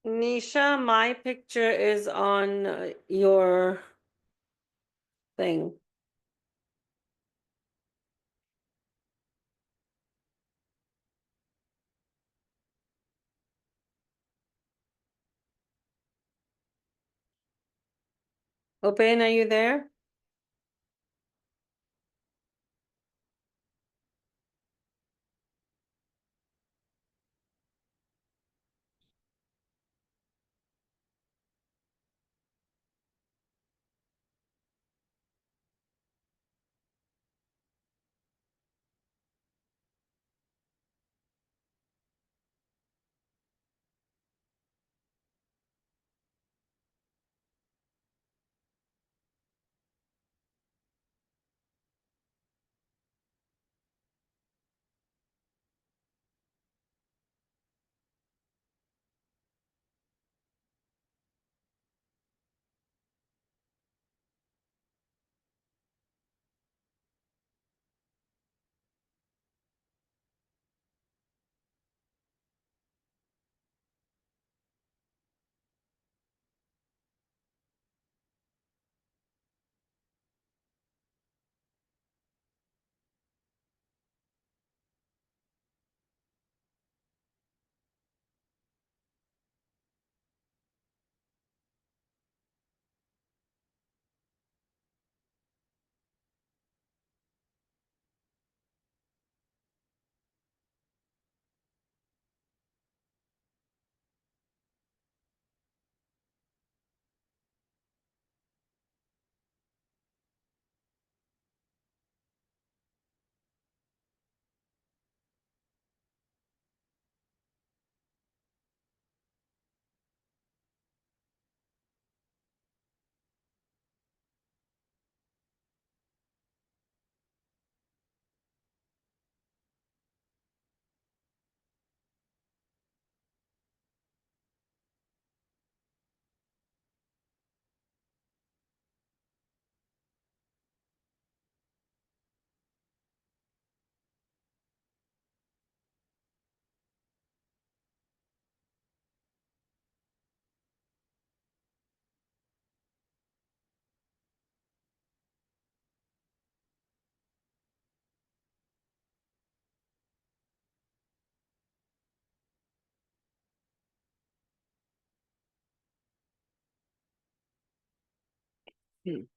Nisha, my picture is on your thing. Open, are you there? Hmm.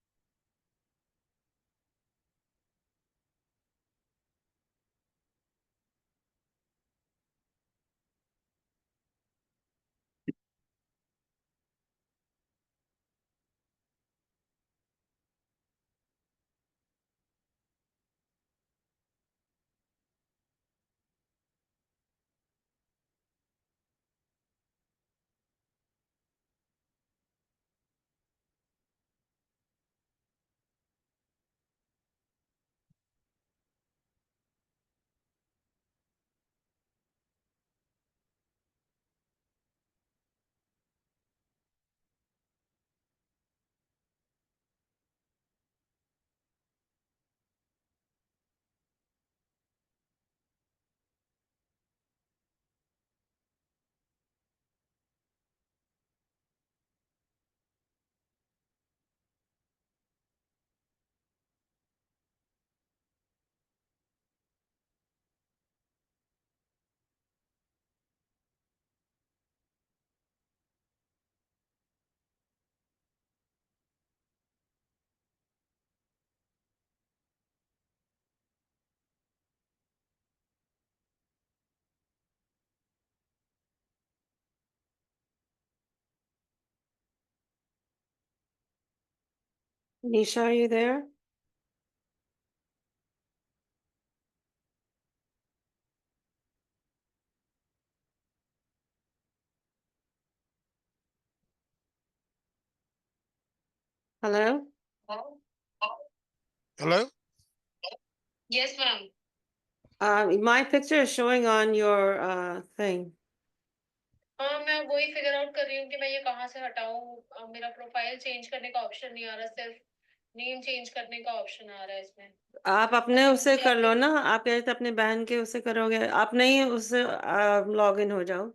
Nisha, are you there? Hello? Hello? Yes, ma'am. My picture is showing on your thing. हाँ, मैं वही figure out कर रही हूँ कि मैं ये कहाँ से हटाऊँ। मेरा प्रोफाइल चेंज करने का ऑप्शन नहीं आ रहा, सिर्फ नेम चेंज करने का ऑप्शन आ रहा है इसमें। आप अपने वैसे उसे मुझे कर लो आपके ना, आप कहते अपने बहन के उसे करोगे, आप नहीं उससे लॉग इन हो जाओ।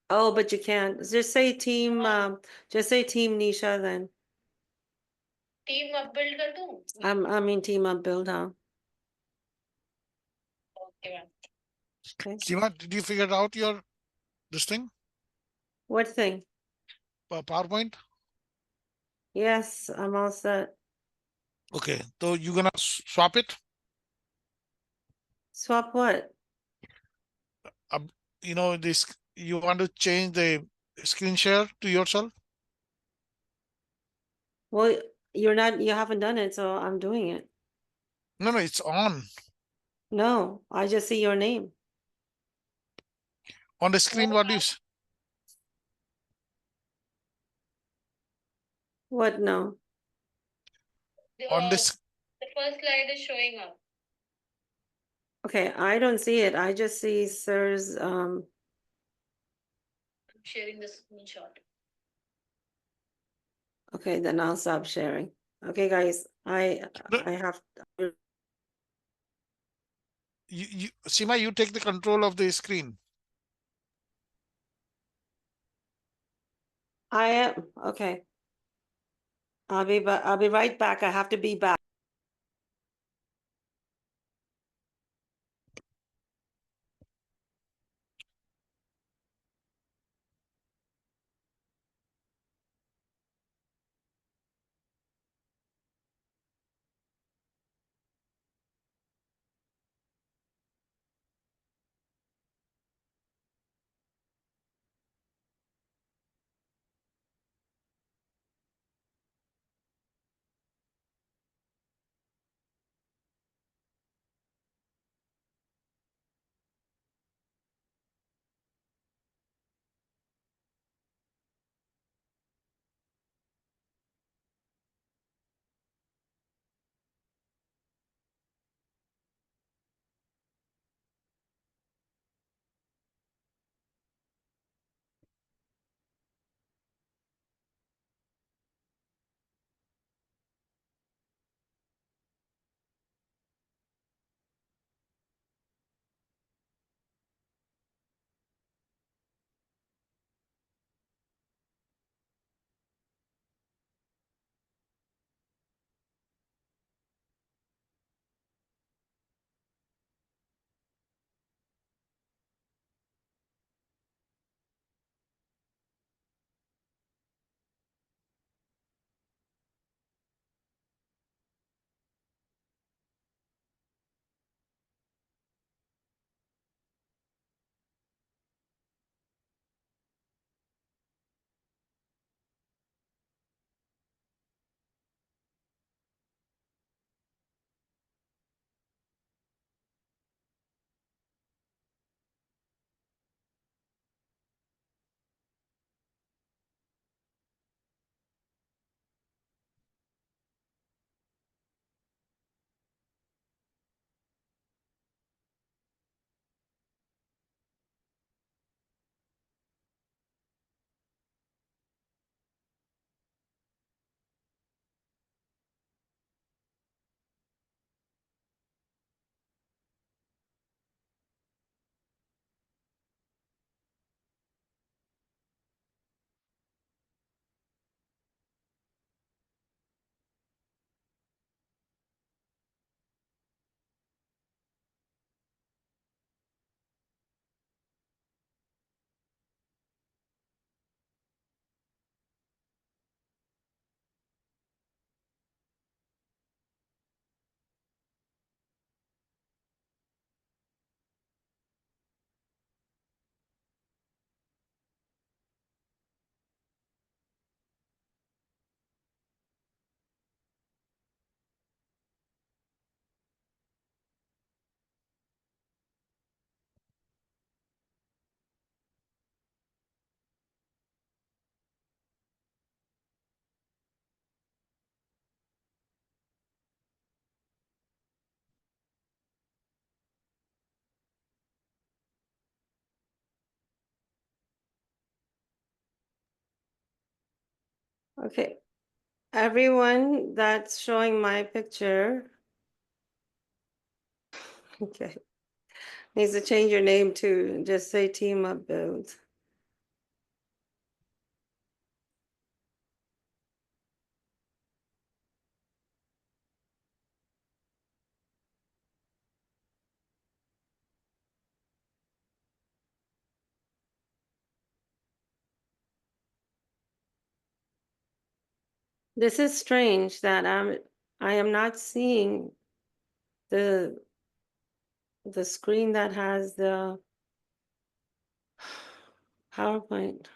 Oh, but you can't. Just say team, just say team Nisha then. Team अब बिल्ड कर दूं? I mean team up build, huh? Okay ma'am. Okay. Seema, did you figure out your this thing? What thing? PowerPoint? Yes, I'm all set. Okay, so you're gonna swap it. Swap what? You know this. You want to change the screen share to yourself? Well, you haven't done it, so I'm doing it. No, no, it's on No, I just see your name. on the screen. What do you? What? No. On this? The first slide is showing up. Okay, I don't see it. I just see sir's, I'm sharing the screenshot. okay, then I'll stop sharing. Okay, guys, I have, Seema, you take the control of the screen. I am, okay. I'll be right back. I have to be back. Okay. Everyone that's showing my picture. Okay. Needs to change your name to just say team up build. This is strange that I am not seeing the screen that has the PowerPoint.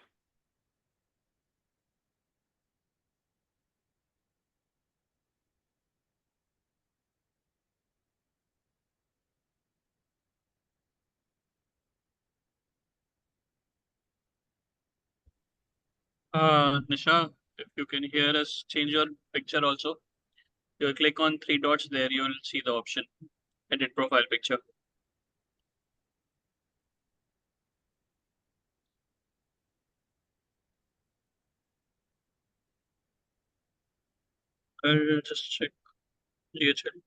Nisha, if you can hear us, change your picture also. You click on three dots there, you will see the option edit profile picture. I'll just check GHL.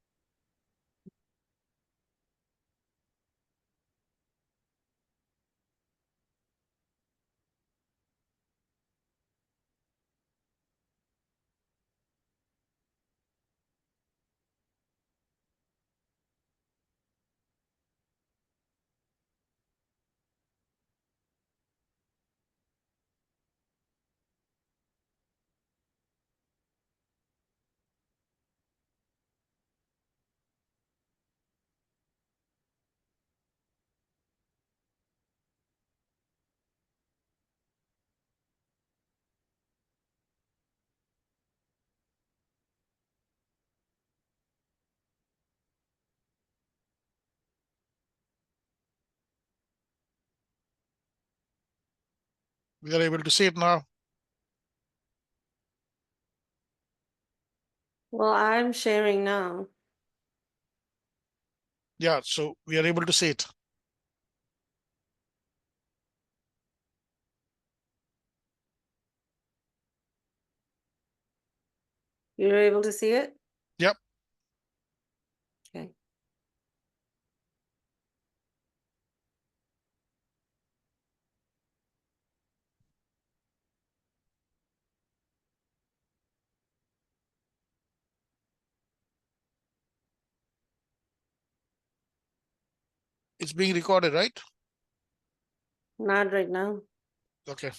We are able to see it now. Well, I'm sharing now. Yeah, so we are able to see it. You're able to see it? Yep. Okay. It's being recorded, right? Not right now. Okay.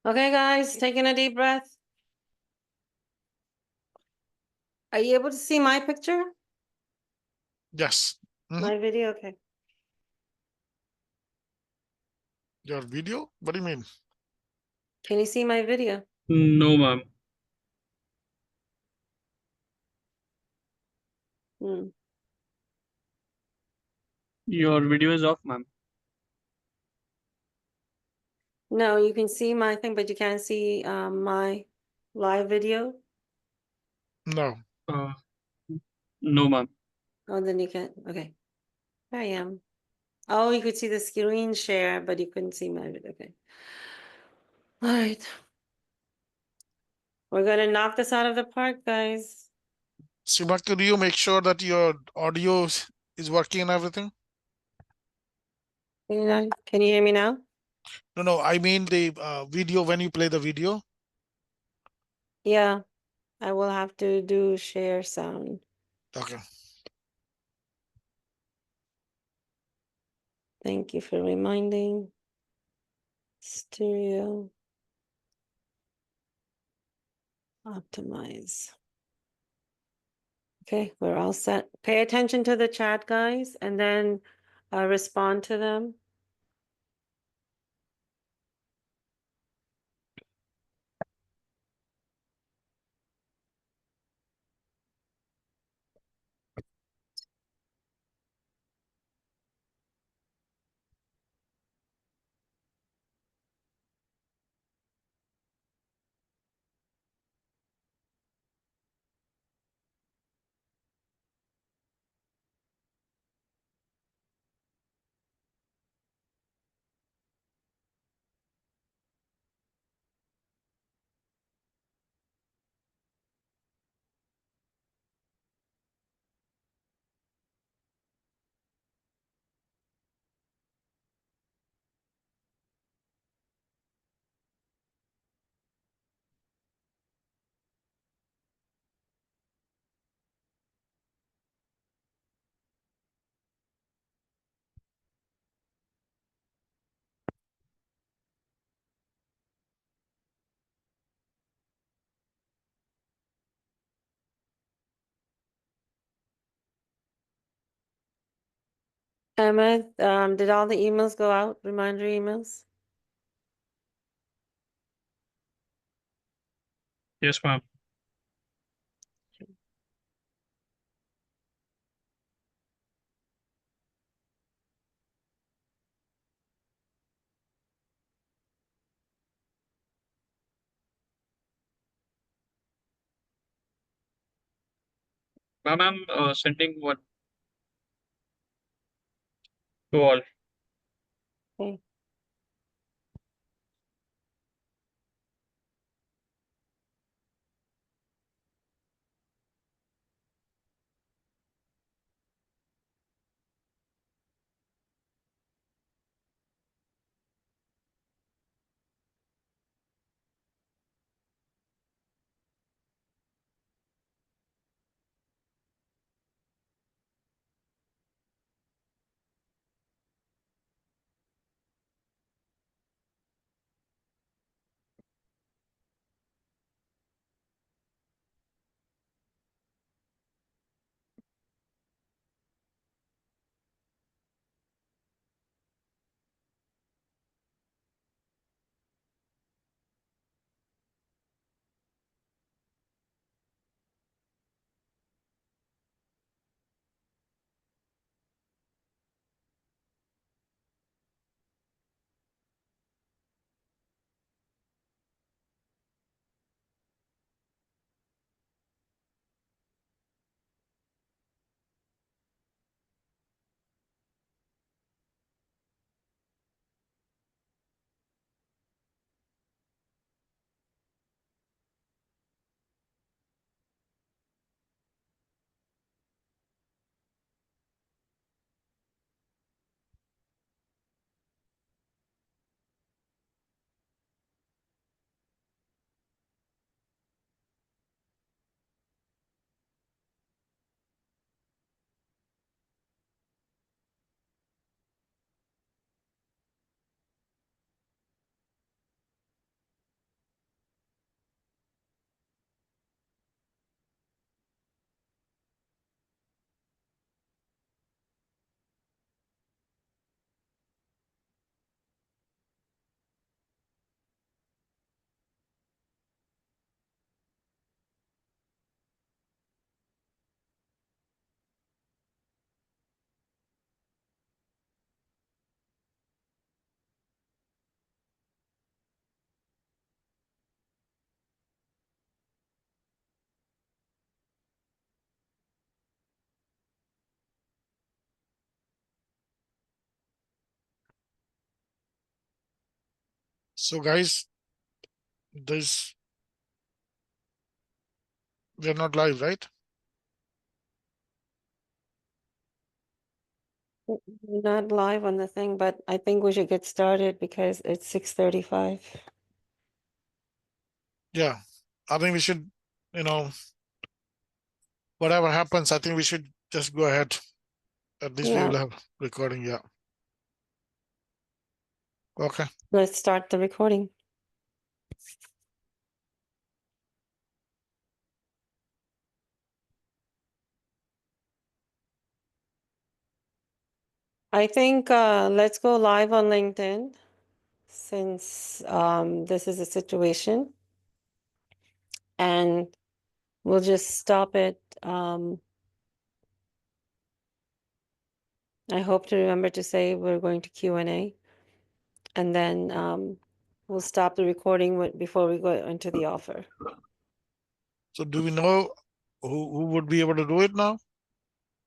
Okay, guys, taking a deep breath. Are you able to see my picture? Yes. Mhm. My video? Okay. Your video? What do you mean? Can you see my video? No, ma'am. Hmm. Your video is off, ma'am. No, you can see my thing, but you can't see my live video. No. Uh, no, ma'am. Oh, then you can't. Okay. I am. Oh, you could see the screen share, but you couldn't see my video. Okay. All right. We're gonna knock this out of the park, guys. Sima, could you make sure that your audio is working and everything? Can you hear me now? No, I mean the video when you play the video. Yeah, I will have to do share sound. Okay. Thank you for reminding. Stereo. Optimize. Okay, we're all set. Pay attention to the chat, guys, and then respond to them. Emma, did all the emails go out, reminder emails? Yes, ma'am. Ma'am, I'm sending one to all. Okay. So guys, this we're not live, right? We're not live on the thing, but I think we should get started because it's 6:35. Yeah. I think we should, whatever happens, I think we should just go ahead. At least we Yeah. will have recording, yeah. Okay. Let's start the recording. I think let's go live on LinkedIn since this is a situation, and we'll just stop it. I hope to remember to say we're going to Q&A, and then we'll stop the recording before we go into the offer. So do we know who would be able to do it now?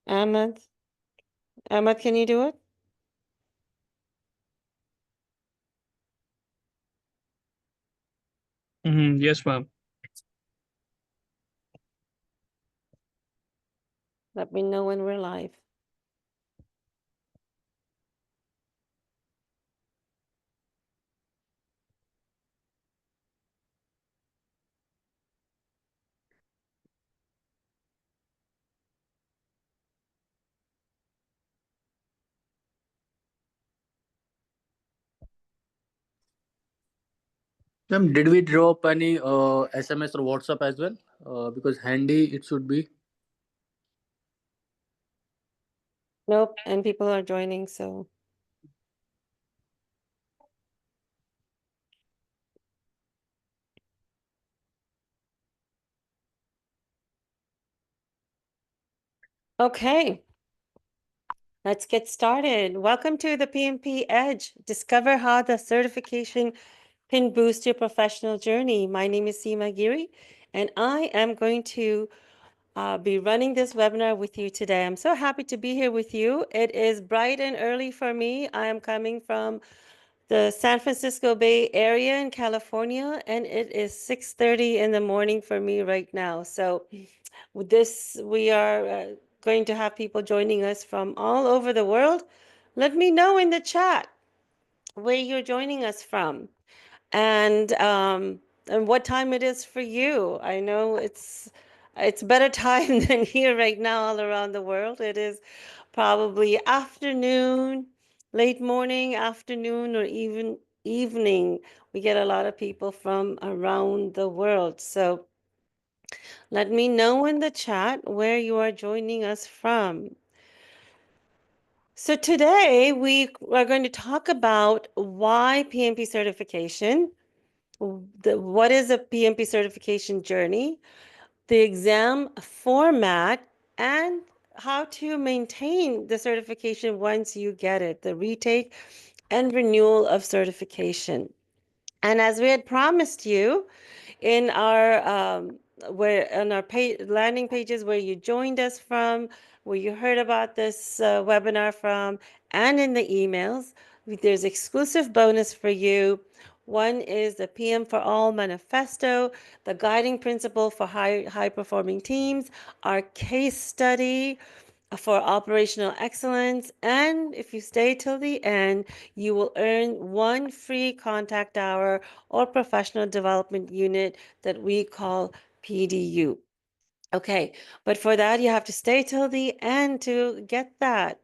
Ahmed, can you do it? Yes, ma'am. Let me know when we're live. Ma'am, did we drop any SMS or WhatsApp as well? Because handy it should be. Nope, and people are joining, so. Okay. Let's get started. Welcome to the PMP Edge. Discover how the certification can boost your professional journey. My name is Seema Giri, and I am going to be running this webinar with you today. I'm so happy to be here with you. It is bright and early for me. I am coming from the San Francisco Bay Area in California, and it is 6:30 in the morning for me right now. So with this, we are going to have people joining us from all over the world. Let me know in the chat where you're joining us from and what time it is for you. I know it's better time than here right now all around the world. It is probably afternoon, late morning, afternoon, or even evening. We get a lot of people from around the world. So let me know in the chat where you are joining us from. So today we are going to talk about why PMP certification, what is a PMP certification journey, the exam format, and how to maintain the certification once you get it, the retake and renewal of certification. And as we had promised you, in our where on our landing pages where you joined us from, where you heard about this webinar from, and in the emails, there's exclusive bonus for you. One is the PM for All manifesto, the guiding principle for high performing teams, our case study for operational excellence, and if you stay till the end, you will earn one free contact hour or professional development unit that we call PDU. Okay, but for that, you have to stay till the end to get that.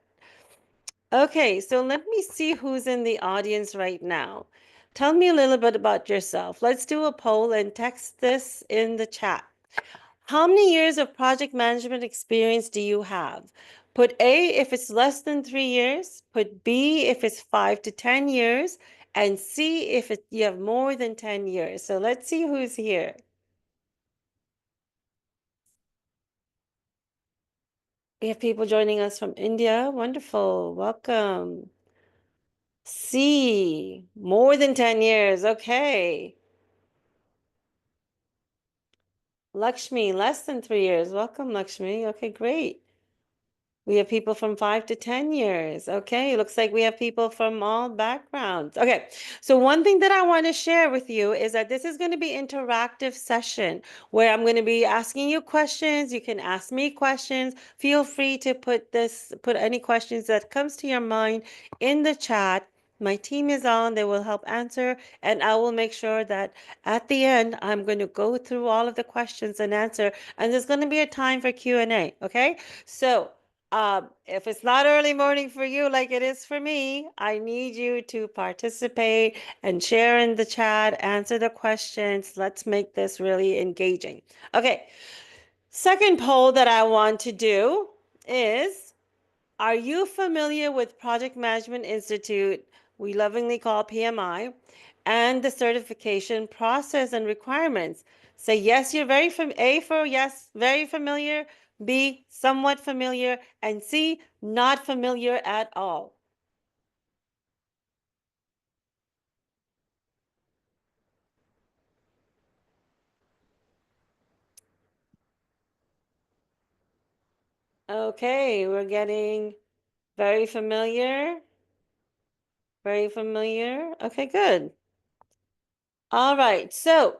Okay, so let me see who's in the audience right now. Tell me a little bit about yourself. Let's do a poll and text this in the chat. How many years of project management experience do you have? Put A if it's less than 3 years, put B if it's 5 to 10 years, and C if you have more than 10 years. So let's see who's here. We have people joining us from India. Wonderful. Welcome. C, more than 10 years. Okay. Lakshmi, less than 3 years. Welcome, Lakshmi. Okay, great. We have people from 5 to 10 years. Okay, looks like we have people from all backgrounds. Okay, so one thing that I want to share with you is that this is going to be interactive session where I'm going to be asking you questions. You can ask me questions. Feel free to put any questions that comes to your mind in the chat. My team is on, they will help answer, and I will make sure that at the end, I'm going to go through all of the questions and answer, and there's going to be a time for Q&A, okay? So if it's not early morning for you like it is for me, I need you to participate and share in the chat, answer the questions. Let's make this really engaging. Okay, second poll that I want to do is, are you familiar with Project Management Institute, we lovingly call PMI, and the certification process and requirements? Say yes, you're A for yes, very familiar, B, somewhat familiar, and C, not familiar at all. Okay, we're getting very familiar. Very familiar. Okay, good. All right, so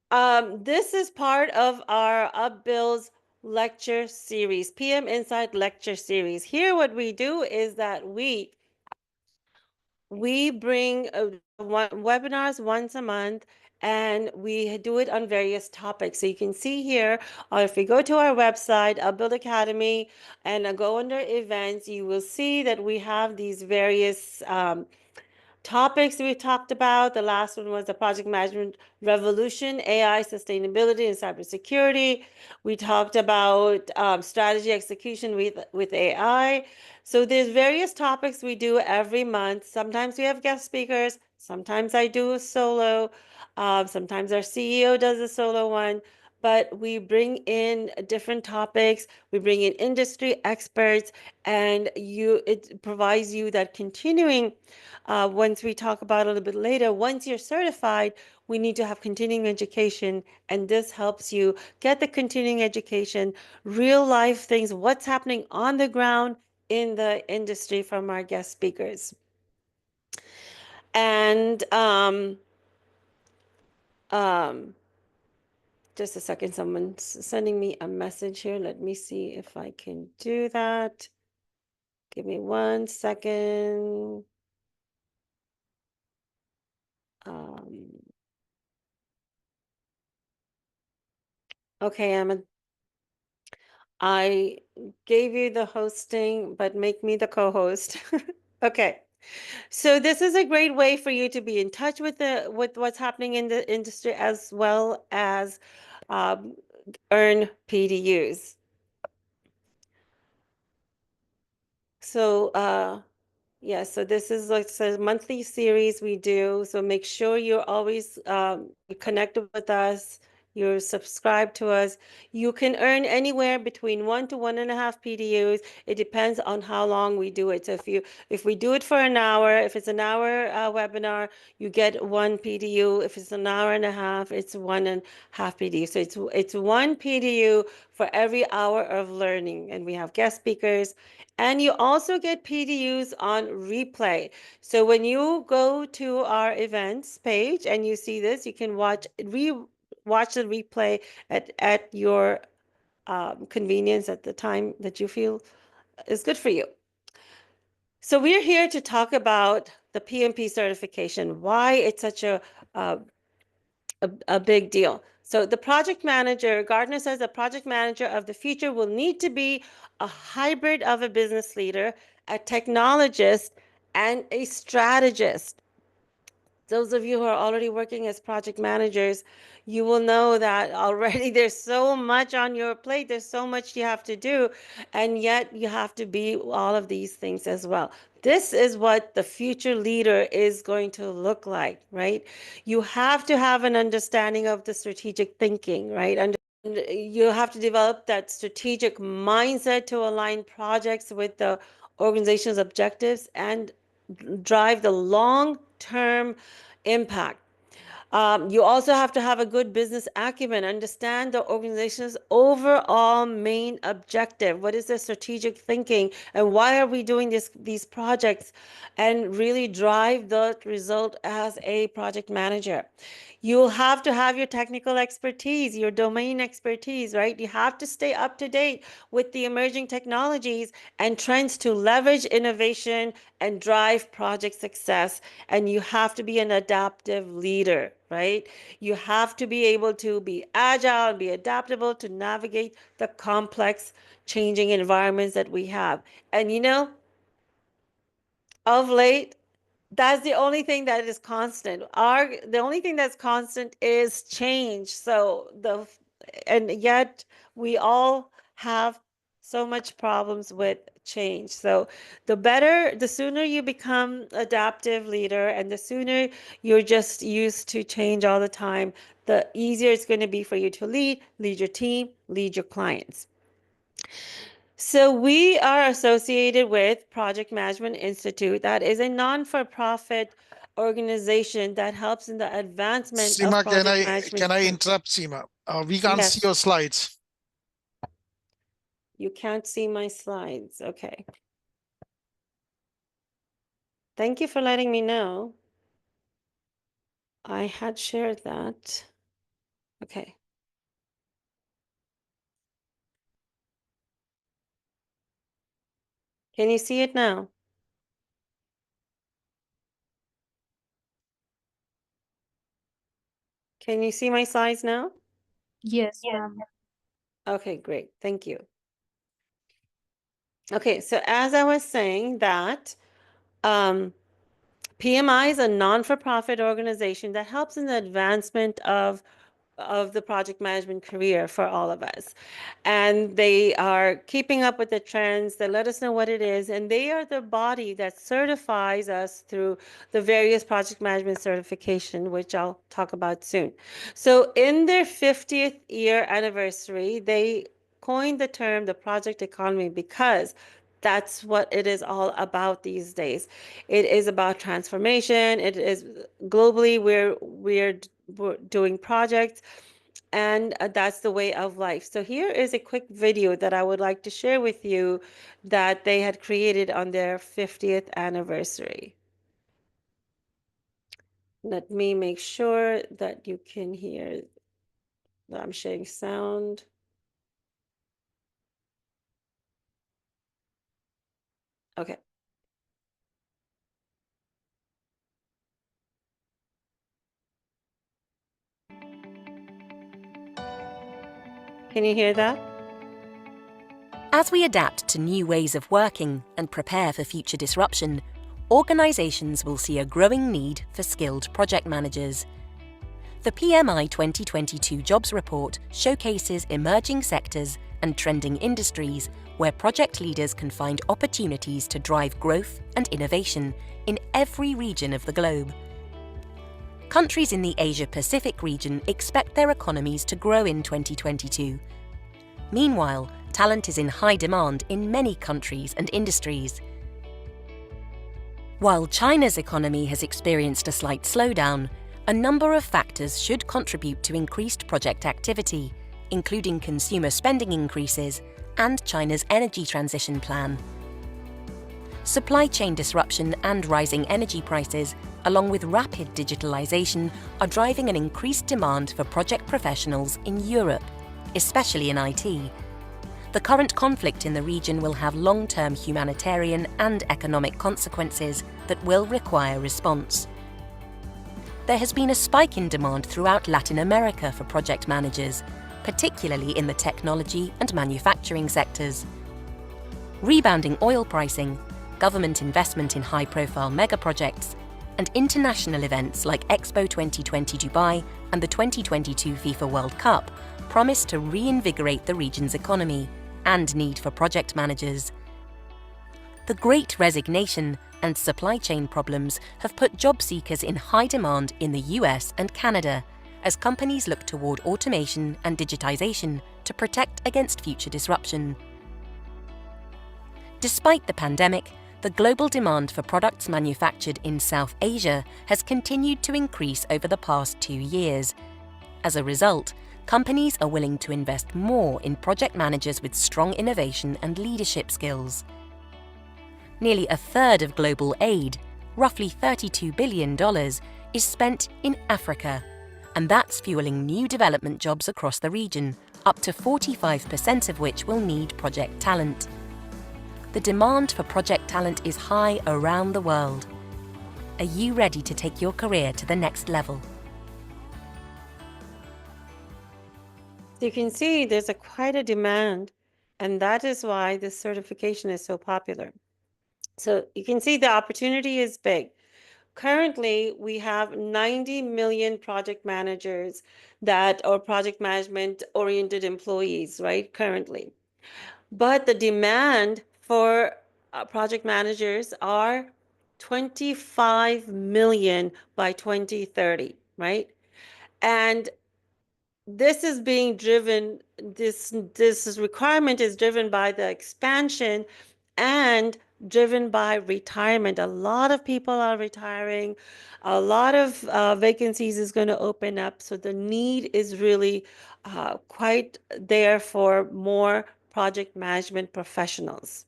this is part of our UpBuild's lecture series, PM Insight lecture series. Here, what we do is that we bring webinars once a month, and we do it on various topics. So you can see here, or if you go to our website, UpBuild Academy, and go under events, you will see that we have these various topics we talked about. The last one was the project management revolution, AI, sustainability, and cybersecurity. We talked about strategy execution with AI. So there's various topics we do every month. Sometimes we have guest speakers. Sometimes I do a solo. Sometimes our CEO does a solo one. But we bring in different topics. We bring in industry experts, and it provides you that continuing. Once we talk about it a little bit later, once you're certified, we need to have continuing education, and this helps you get the continuing education, real life things, what's happening on the ground in the industry from our guest speakers. And just a second, someone's sending me a message here. Let me see if I can do that. Give me 1 second. Okay, Emma. I gave you the hosting, but make me the co-host. Okay. So this is a great way for you to be in touch with what's happening in the industry, as well as um, earn PDUs. So yeah, so this is like a monthly series we do. So make sure you're always connected with us. You're subscribed to us. You can earn anywhere between 1 to 1.5 PDUs. It depends on how long we do it. So if we do it for an hour, if it's an hour webinar, you get 1 PDU. If it's an hour and a half, it's 1.5 PDU. So it's 1 PDU for every hour of learning. And we have guest speakers. And you also get PDUs on replay. So when you go to our events page and you see this, you can watch the replay at your convenience at the time that you feel is good for you. So we're here to talk about the PMP certification, why it's such a big deal. So the project manager, Gardner says the project manager of the future will need to be a hybrid of a business leader, a technologist, and a strategist. Those of you who are already working as project managers, you will know that already there's so much on your plate, there's so much you have to do, and yet you have to be all of these things as well. This is what the future leader is going to look like, right? You have to have an understanding of the strategic thinking, right? And you have to develop that strategic mindset to align projects with the organization's objectives and drive the long-term impact. You also have to have a good business acumen, understand the organization's overall main objective. What is the strategic thinking and why are we doing these projects, and really drive the result as a project manager. You'll have to have your technical expertise, your domain expertise, right? You have to stay up to date with the emerging technologies and trends to leverage innovation and drive project success. And you have to be an adaptive leader, right? You have to be able to be agile and be adaptable to navigate the complex changing environments that we have. And of late, that's the only thing that is constant. The only thing that's constant is change. And yet we all have so much problems with change. So the sooner you become adaptive leader and the sooner you're just used to change all the time, the easier it's going to be for you to lead your team, lead your clients. So we are associated with Project Management Institute. That is a non-for-profit organization that helps in the advancement of Seema, project management. can I interrupt, Seema? We can't see Yes. your slides. You can't see my slides. Okay. Thank you for letting me know. I had shared that. Okay. Can you see it now? Can you see my slides now? Yes, ma'am. Okay, great. Thank you. Okay, so as I was saying that PMI is a non-for-profit organization that helps in the advancement of the project management career for all of us. And they are keeping up with the trends. They let us know what it is. And they are the body that certifies us through the various project management certification, which I'll talk about soon. So in their 50th year anniversary, they coined the term the project economy because that's what it is all about these days. It is about transformation. It is globally we're doing projects, and that's the way of life. So here is a quick video that I would like to share with you that they had created on their 50th anniversary. Let me make sure that you can hear that I'm sharing sound. Okay. Can you hear that? As we adapt to new ways of working and prepare for future disruption, organisations will see a growing need for skilled project managers. The PMI 2022 Jobs Report showcases emerging sectors and trending industries where project leaders can find opportunities to drive growth and innovation in every region of the globe. Countries in the Asia-Pacific region expect their economies to grow in 2022. Meanwhile, talent is in high demand in many countries and industries. While China's economy has experienced a slight slowdown, a number of factors should contribute to increased project activity, including consumer spending increases and China's energy transition plan. Supply chain disruption and rising energy prices, along with rapid digitalization, are driving an increased demand for project professionals in Europe, especially in IT. The current conflict in the region will have long-term humanitarian and economic consequences that will require response. There has been a spike in demand throughout Latin America for project managers, particularly in the technology and manufacturing sectors. Rebounding oil pricing, government investment in high-profile mega-projects, and international events like Expo 2020 Dubai and the 2022 FIFA World Cup promise to reinvigorate the region's economy and need for project managers. The Great Resignation and supply chain problems have put job seekers in high demand in the US and Canada as companies look toward automation and digitization to protect against future disruption. Despite the pandemic, the global demand for products manufactured in South Asia has continued to increase over the past 2 years. As a result, companies are willing to invest more in project managers with strong innovation and leadership skills. Nearly a third of global aid, roughly $32 billion, is spent in Africa, and that's fueling new development jobs across the region, up to 45% of which will need project talent. The demand for project talent is high around the world. Are you ready to take your career to the next level? So you can see there's quite a demand, and that is why this certification is so popular. So you can see the opportunity is big. Currently, we have 90 million project managers or project management oriented employees, right? Currently. But the demand for project managers are 25 million by 2030, right? And this is being driven, this requirement is driven by the expansion and driven by retirement. A lot of people are retiring. A lot of vacancies is going to open up. So the need is really quite there for more project management professionals.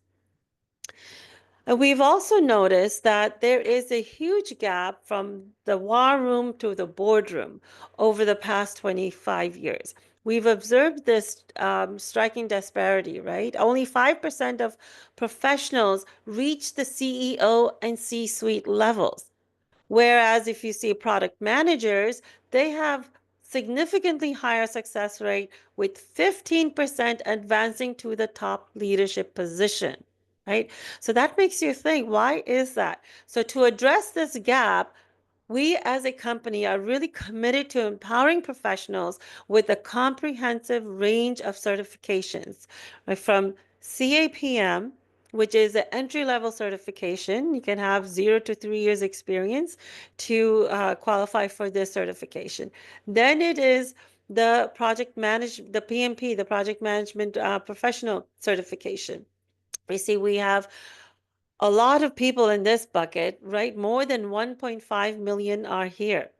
And we've also noticed that there is a huge gap from the war room to the boardroom over the past 25 years. We've observed this striking disparity, right? Only 5% of professionals reach the CEO and C-suite levels. Whereas if you see product managers, they have significantly higher success rate with 15% advancing to the top leadership position. right? So that makes you think, why is that? So to address this gap, we as a company are really committed to empowering professionals with a comprehensive range of certifications, right? From CAPM, which is an entry-level certification. You can have 0 to 3 years experience to qualify for this certification. Then it is the the PMP, the project management professional certification. You see, we have a lot of people in this bucket, right? More than 1.5 million are here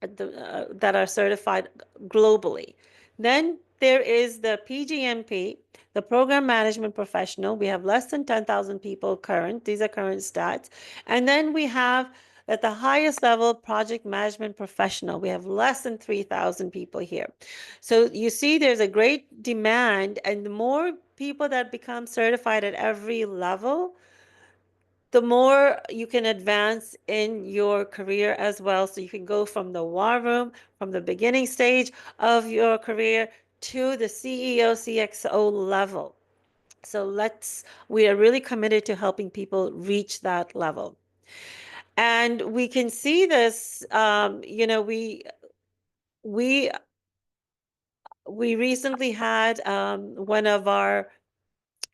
that are certified globally. Then there is the PGMP, the Program Management Professional. We have less than 10,000 people current. These are current stats. And then we have at the highest level, Project Management Professional. We have less than 3,000 people here. So you see there's a great demand, and the more people that become certified at every level, the more you can advance in your career as well. So you can go from the war room, from the beginning stage of your career to the CEO, CXO level. So we are really committed to helping people reach that level. And we can see this, we recently had one of our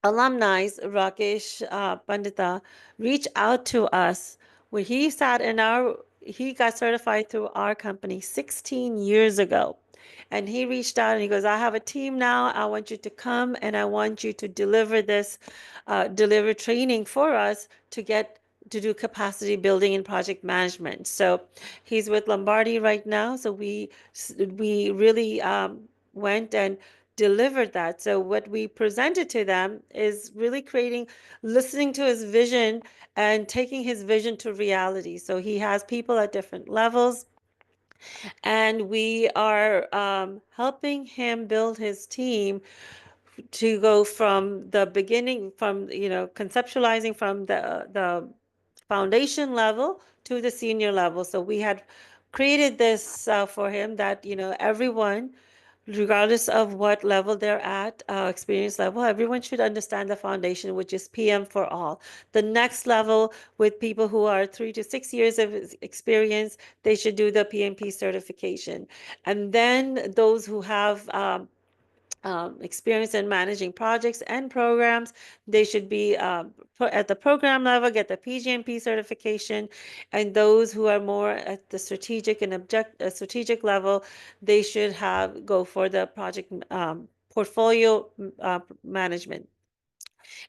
alumni, Rakesh Pandita, reach out to us where he got certified through our company 16 years ago. And he reached out and he goes, I have a team now. I want you to come and I want you to deliver training for us to do capacity building and project management. So he's with Lombardi right now. So we really went and delivered that. So what we presented to them is really listening to his vision and taking his vision to reality. So he has people at different levels, and we are helping him build his team to go from the beginning, from conceptualizing from the foundation level to the senior level. So we had created this for him that everyone, regardless of what level they're at, experience level, everyone should understand the foundation, which is PM for all. The next level, with people who are 3 to 6 years of experience, they should do the PMP certification. And then those who have experience in managing projects and programs, they should be at the program level, get the PGMP certification. And those who are more at the strategic level, they should go for the project portfolio management.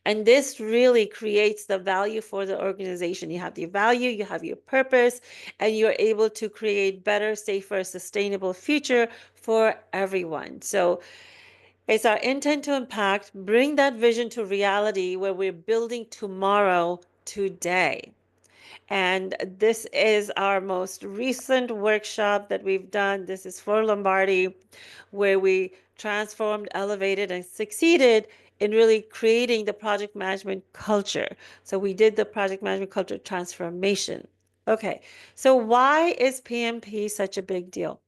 And this really creates the value for the organization. You have the value, you have your purpose, and you're able to create better, safer, sustainable future for everyone. So it's our intent to impact, bring that vision to reality where we're building tomorrow today. And this is our most recent workshop that we've done. This is for Lombardi, where we transformed, elevated, and succeeded in really creating the project management culture. So we did the project management culture transformation. Okay, so why is PMP such a big deal?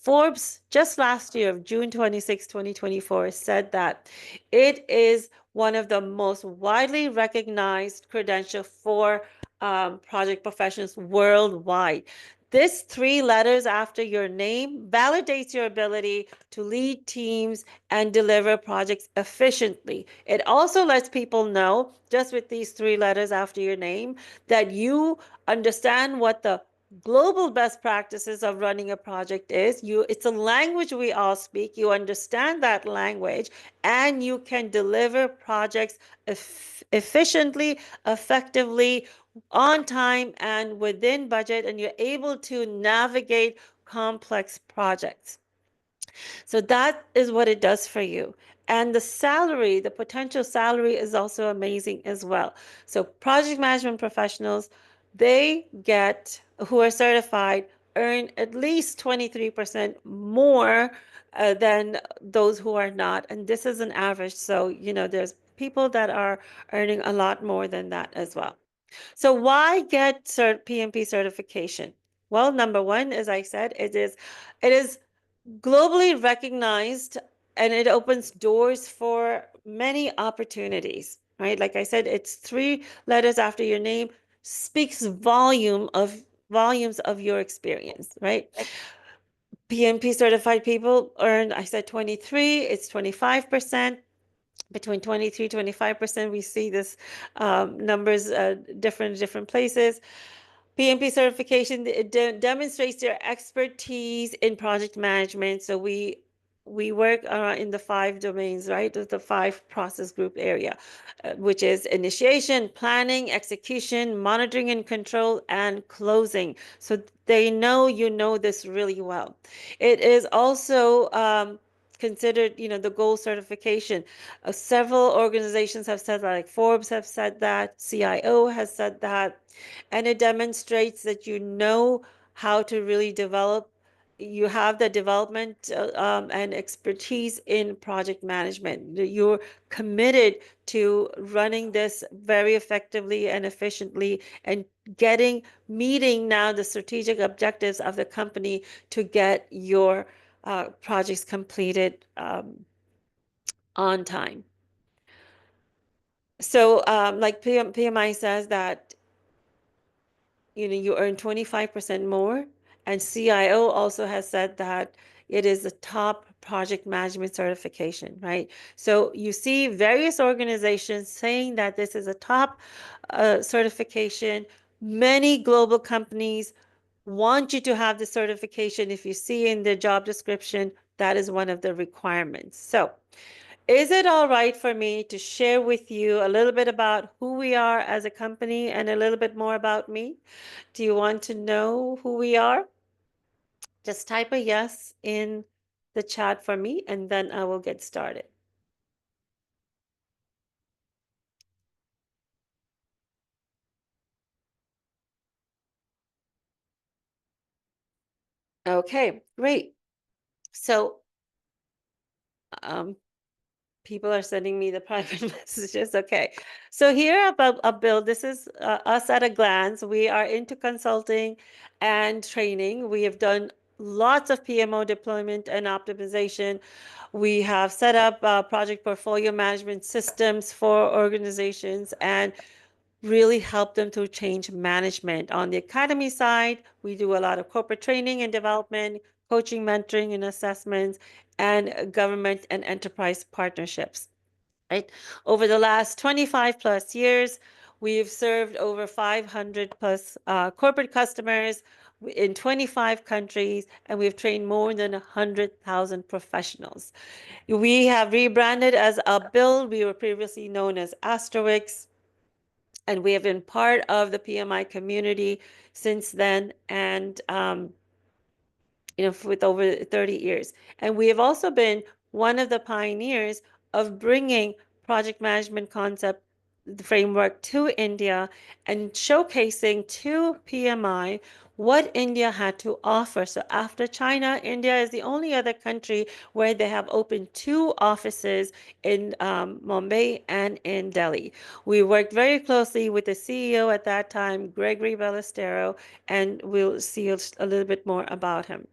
Forbes just last year, June 26, 2024, said that it is one of the most widely recognized credential for project professionals worldwide. This 3 letters after your name validates your ability to lead teams and deliver projects efficiently. It also lets people know, just with these 3 letters after your name, that you understand what the global best practices of running a project is. It's a language we all speak. You understand that language, and you can deliver projects efficiently, effectively, on time, and within budget, and you're able to navigate complex projects. So that is what it does for you. And the salary, the potential salary, is also amazing as well. So project management professionals, who are certified, earn at least 23% more than those who are not. And this is an average. So, there's people that are earning a lot more than that as well. So why get PMP certification? Well, number one, as I said, it is globally recognized, and it opens doors for many opportunities. right? Like I said, it's 3 letters after your name, speaks volumes of your experience, right? PMP certified people earn, I said 23, it's 25%. Between 23, 25%, we see this numbers different places. PMP certification, it demonstrates their expertise in project management. So we work in the 5 domains, right? The 5 process group area, which is initiation, planning, execution, monitoring and control, and closing. So they know you know this really well. It is also considered, the gold certification. Several organizations have said that, like Forbes have said that, CIO has said that, and it demonstrates that you know how to really develop. You have the development and expertise in project management. You're committed to running this very effectively and efficiently and meeting now the strategic objectives of the company to get your projects completed on time. So like PMI says that you earn 25% more, and CIO also has said that it is the top project management certification, right? So you see various organizations saying that this is a top certification. Many global companies want you to have the certification. If you see in the job description, that is one of the requirements. So is it all right for me to share with you a little bit about who we are as a company and a little bit more about me? Do you want to know who we are? Just type a yes in the chat for me, and then I will get started. Okay, great. So, people are sending me the private messages. Okay. So here about a build, this is us at a glance. We are into consulting and training. We have done lots of PMO deployment and optimization. We have set up project portfolio management systems for organizations and really help them to change management. On the academy side, we do a lot of corporate training and development, coaching, mentoring, and assessments, and government and enterprise partnerships. Right? Over the last 25 plus years, we've served over 500 plus corporate customers in 25 countries, and we've trained more than 100,000 professionals. We have rebranded as Upbuild. We were previously known as Asterix, and we have been part of the PMI community since then, and with over 30 years. And we have also been one of the pioneers of bringing project management concept framework to India and showcasing to PMI what India had to offer. So after China, India is the only other country where they have opened 2 offices in Mumbai and in Delhi. We worked very closely with the CEO at that time, Gregory Ballestero, and we'll see a little bit more about him.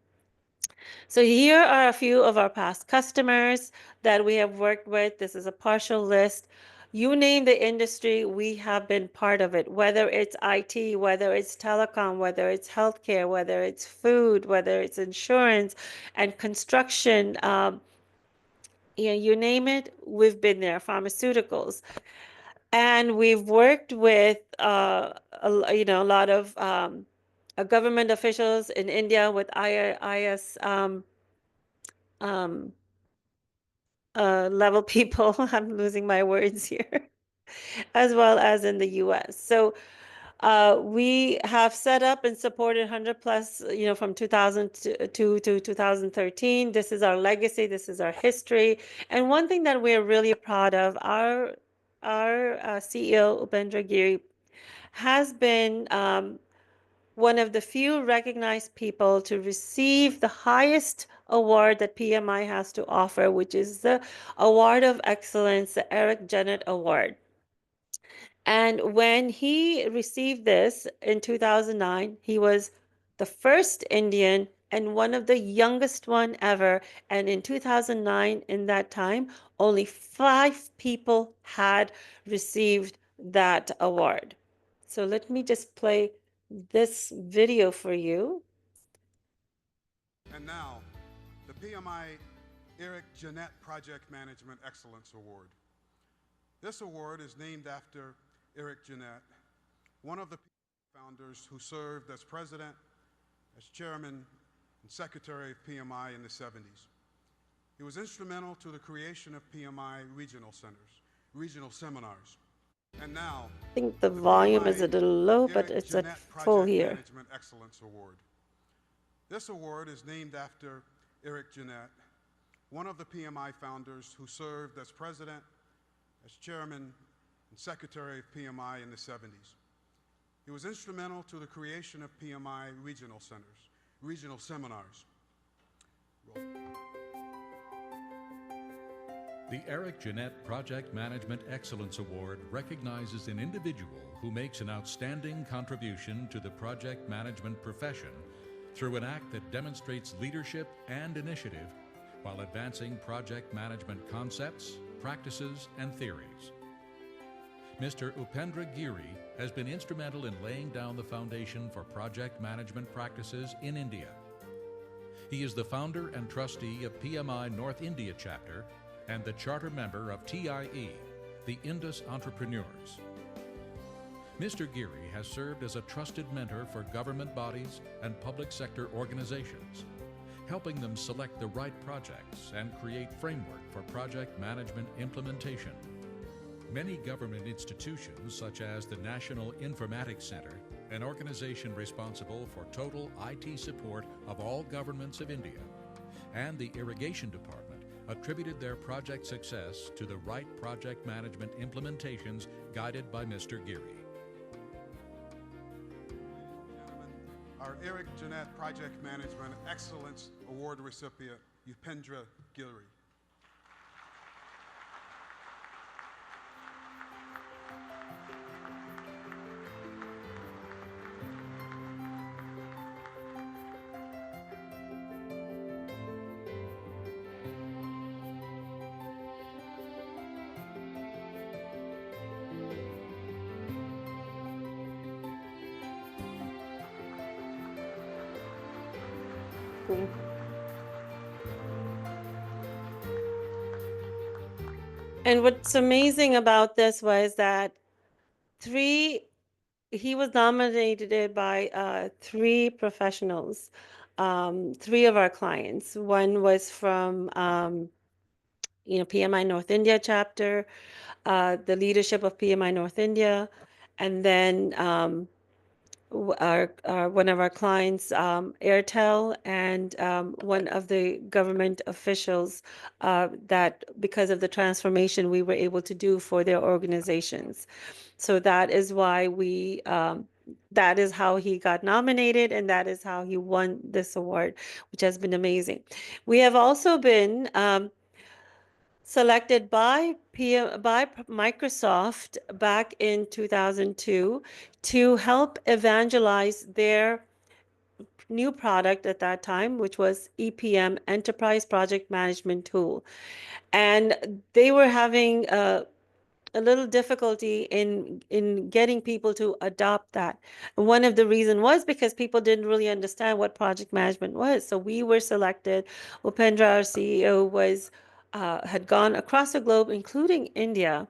So here are a few of our past customers that we have worked with. This is a partial list. You name the industry, we have been part of it, whether it's IT, whether it's telecom, whether it's healthcare, whether it's food, whether it's insurance and construction. You name it, we've been there, pharmaceuticals. And we've worked with a lot of government officials in India with IS um, level people. I'm losing my words here, as well as in the US. So we have set up and supported 100 plus, from 2002 to 2013. This is our legacy. This is our history. And one thing that we're really proud of, our CEO, Upendra Giri, has been one of the few recognized people to receive the highest award that PMI has to offer, which is the Award of Excellence, the Eric Jennett Award. And when he received this in 2009, he was the first Indian and one of the youngest one ever. And in 2009, in that time, only 5 people had received that award. So let me just play this video for you. And now, the PMI Eric Jeanette Project Management Excellence Award. This award is named after Eric Jeanette, one of the founders who served as president, as chairman, and secretary of PMI in the 70s. He was instrumental to the creation of PMI regional centers, regional seminars. And now, I think the volume is a little low, but Eric it's at Jeanette full Project here. Management Excellence Award. This award is named after Eric Jeanette, one of the PMI founders who served as president, as chairman, and secretary of PMI in the 70s. He was instrumental to the creation of PMI regional centers, regional seminars. The Eric Jeanette Project Management Excellence Award recognizes an individual who makes an outstanding contribution to the project management profession through an act that demonstrates leadership and initiative while advancing project management concepts, practices, and theories. Mr. Upendra Giri has been instrumental in laying down the foundation for project management practices in India. He is the founder and trustee of PMI North India chapter and the charter member of TIE, the Indus Entrepreneurs. Mr. Giri has served as a trusted mentor for government bodies and public sector organizations, helping them select the right projects and create framework for project management implementation. Many government institutions, such as the National Informatics Center, an organization responsible for total IT support of all governments of India, and the Irrigation Department, attributed their project success to the right project management implementations guided by Mr. Giri. Our Eric Jeanette Project Management Excellence Award recipient, Upendra Giri. And what's amazing about this was that he was nominated by 3 professionals, 3 of our clients. One was from, PMI North India chapter, the leadership of PMI North India, and then our one of our clients, Airtel, and one of the government officials that because of the transformation we were able to do for their organizations. So that is why that is how he got nominated, and that is how he won this award, which has been amazing. We have also been selected by Microsoft back in 2002 to help evangelize their new product at that time, which was EPM, Enterprise Project Management Tool. And they were having a little difficulty in getting people to adopt that. And one of the reason was because people didn't really understand what project management was. So we were selected. Upendra, our CEO, had gone across the globe, including India,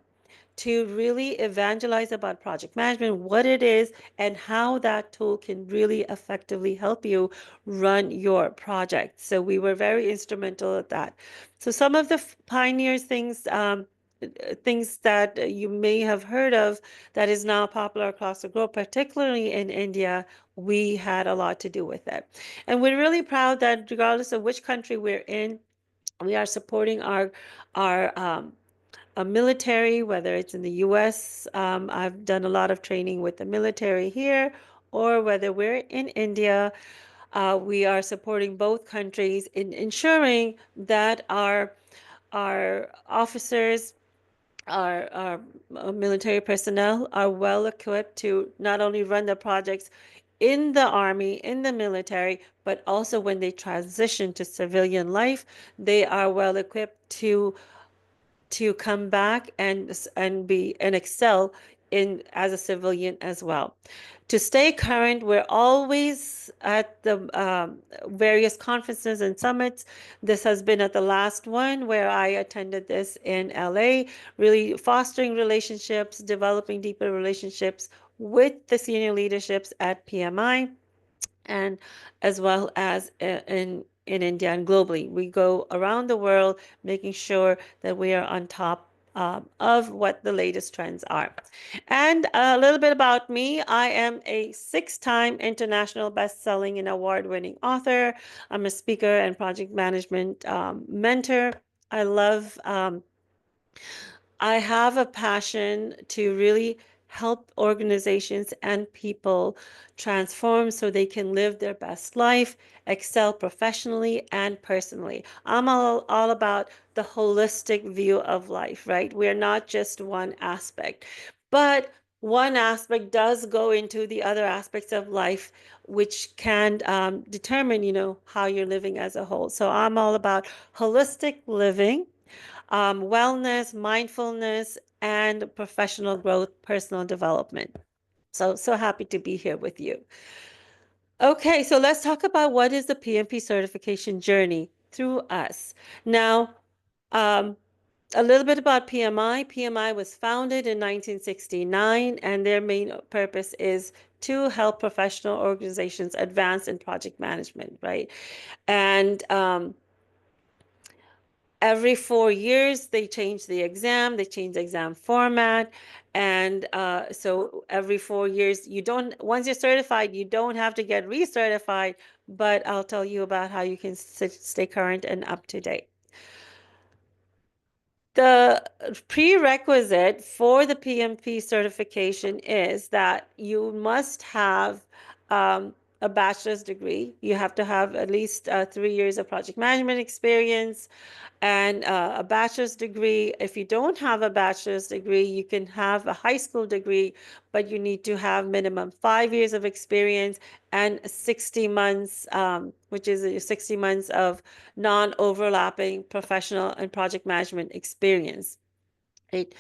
to really evangelize about project management, what it is, and how that tool can really effectively help you run your project. So we were very instrumental at that. So some of the pioneers things that you may have heard of that is now popular across the globe, particularly in India, we had a lot to do with it. And we're really proud that regardless of which country we're in, we are supporting our military, whether it's in the US. I've done a lot of training with the military here, or whether we're in India. We are supporting both countries in ensuring that our officers, our military personnel are well equipped to not only run the projects in the army, in the military, but also when they transition to civilian life, they are well equipped to come back and excel in as a civilian as well. To stay current, we're always at the various conferences and summits. This has been at the last one where I attended this in LA, really fostering relationships, developing deeper relationships with the senior leaderships at PMI, and as well as in India and globally. We go around the world making sure that we are on top of what the latest trends are. And a little bit about me. I am a 6-time international best-selling and award-winning author. I'm a speaker and project management mentor. I love I have a passion to really help organizations and people transform so they can live their best life, excel professionally and personally. I'm all about the holistic view of life, right? We're not just one aspect, but one aspect does go into the other aspects of life, which can determine, how you're living as a whole. So I'm all about holistic living, wellness, mindfulness, and professional growth, personal development. So happy to be here with you. Okay, so let's talk about what is the PMP certification journey through us. Now, a little bit about PMI. PMI was founded in 1969, and their main purpose is to help professional organizations advance in project management, right? And every 4 years, they change the exam, they change the exam format. And so every 4 years, once you're certified, you don't have to get recertified, but I'll tell you about how you can stay current and up to date. The prerequisite for the PMP certification is that you must have a bachelor's degree. You have to have at least 3 years of project management experience and a bachelor's degree. If you don't have a bachelor's degree, you can have a high school degree, but you need to have minimum 5 years of experience and 60 months, which is 60 months of non-overlapping professional and project management experience. Right?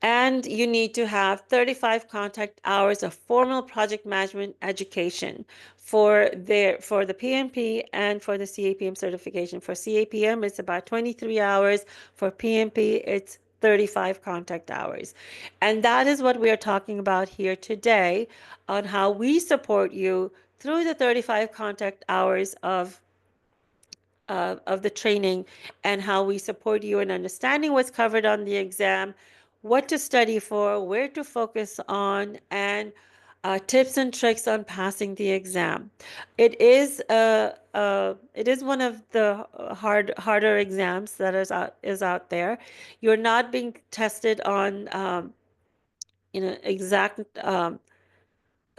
And you need to have 35 contact hours of formal project management education for the PMP and for the CAPM certification. For CAPM, it's about 23 hours. For PMP, it's 35 contact hours. And that is what we are talking about here today, on how we support you through the 35 contact hours of the training, and how we support you in understanding what's covered on the exam, what to study for, where to focus on, and tips and tricks on passing the exam. It is one of the harder exams that is out there. You're not being tested on exact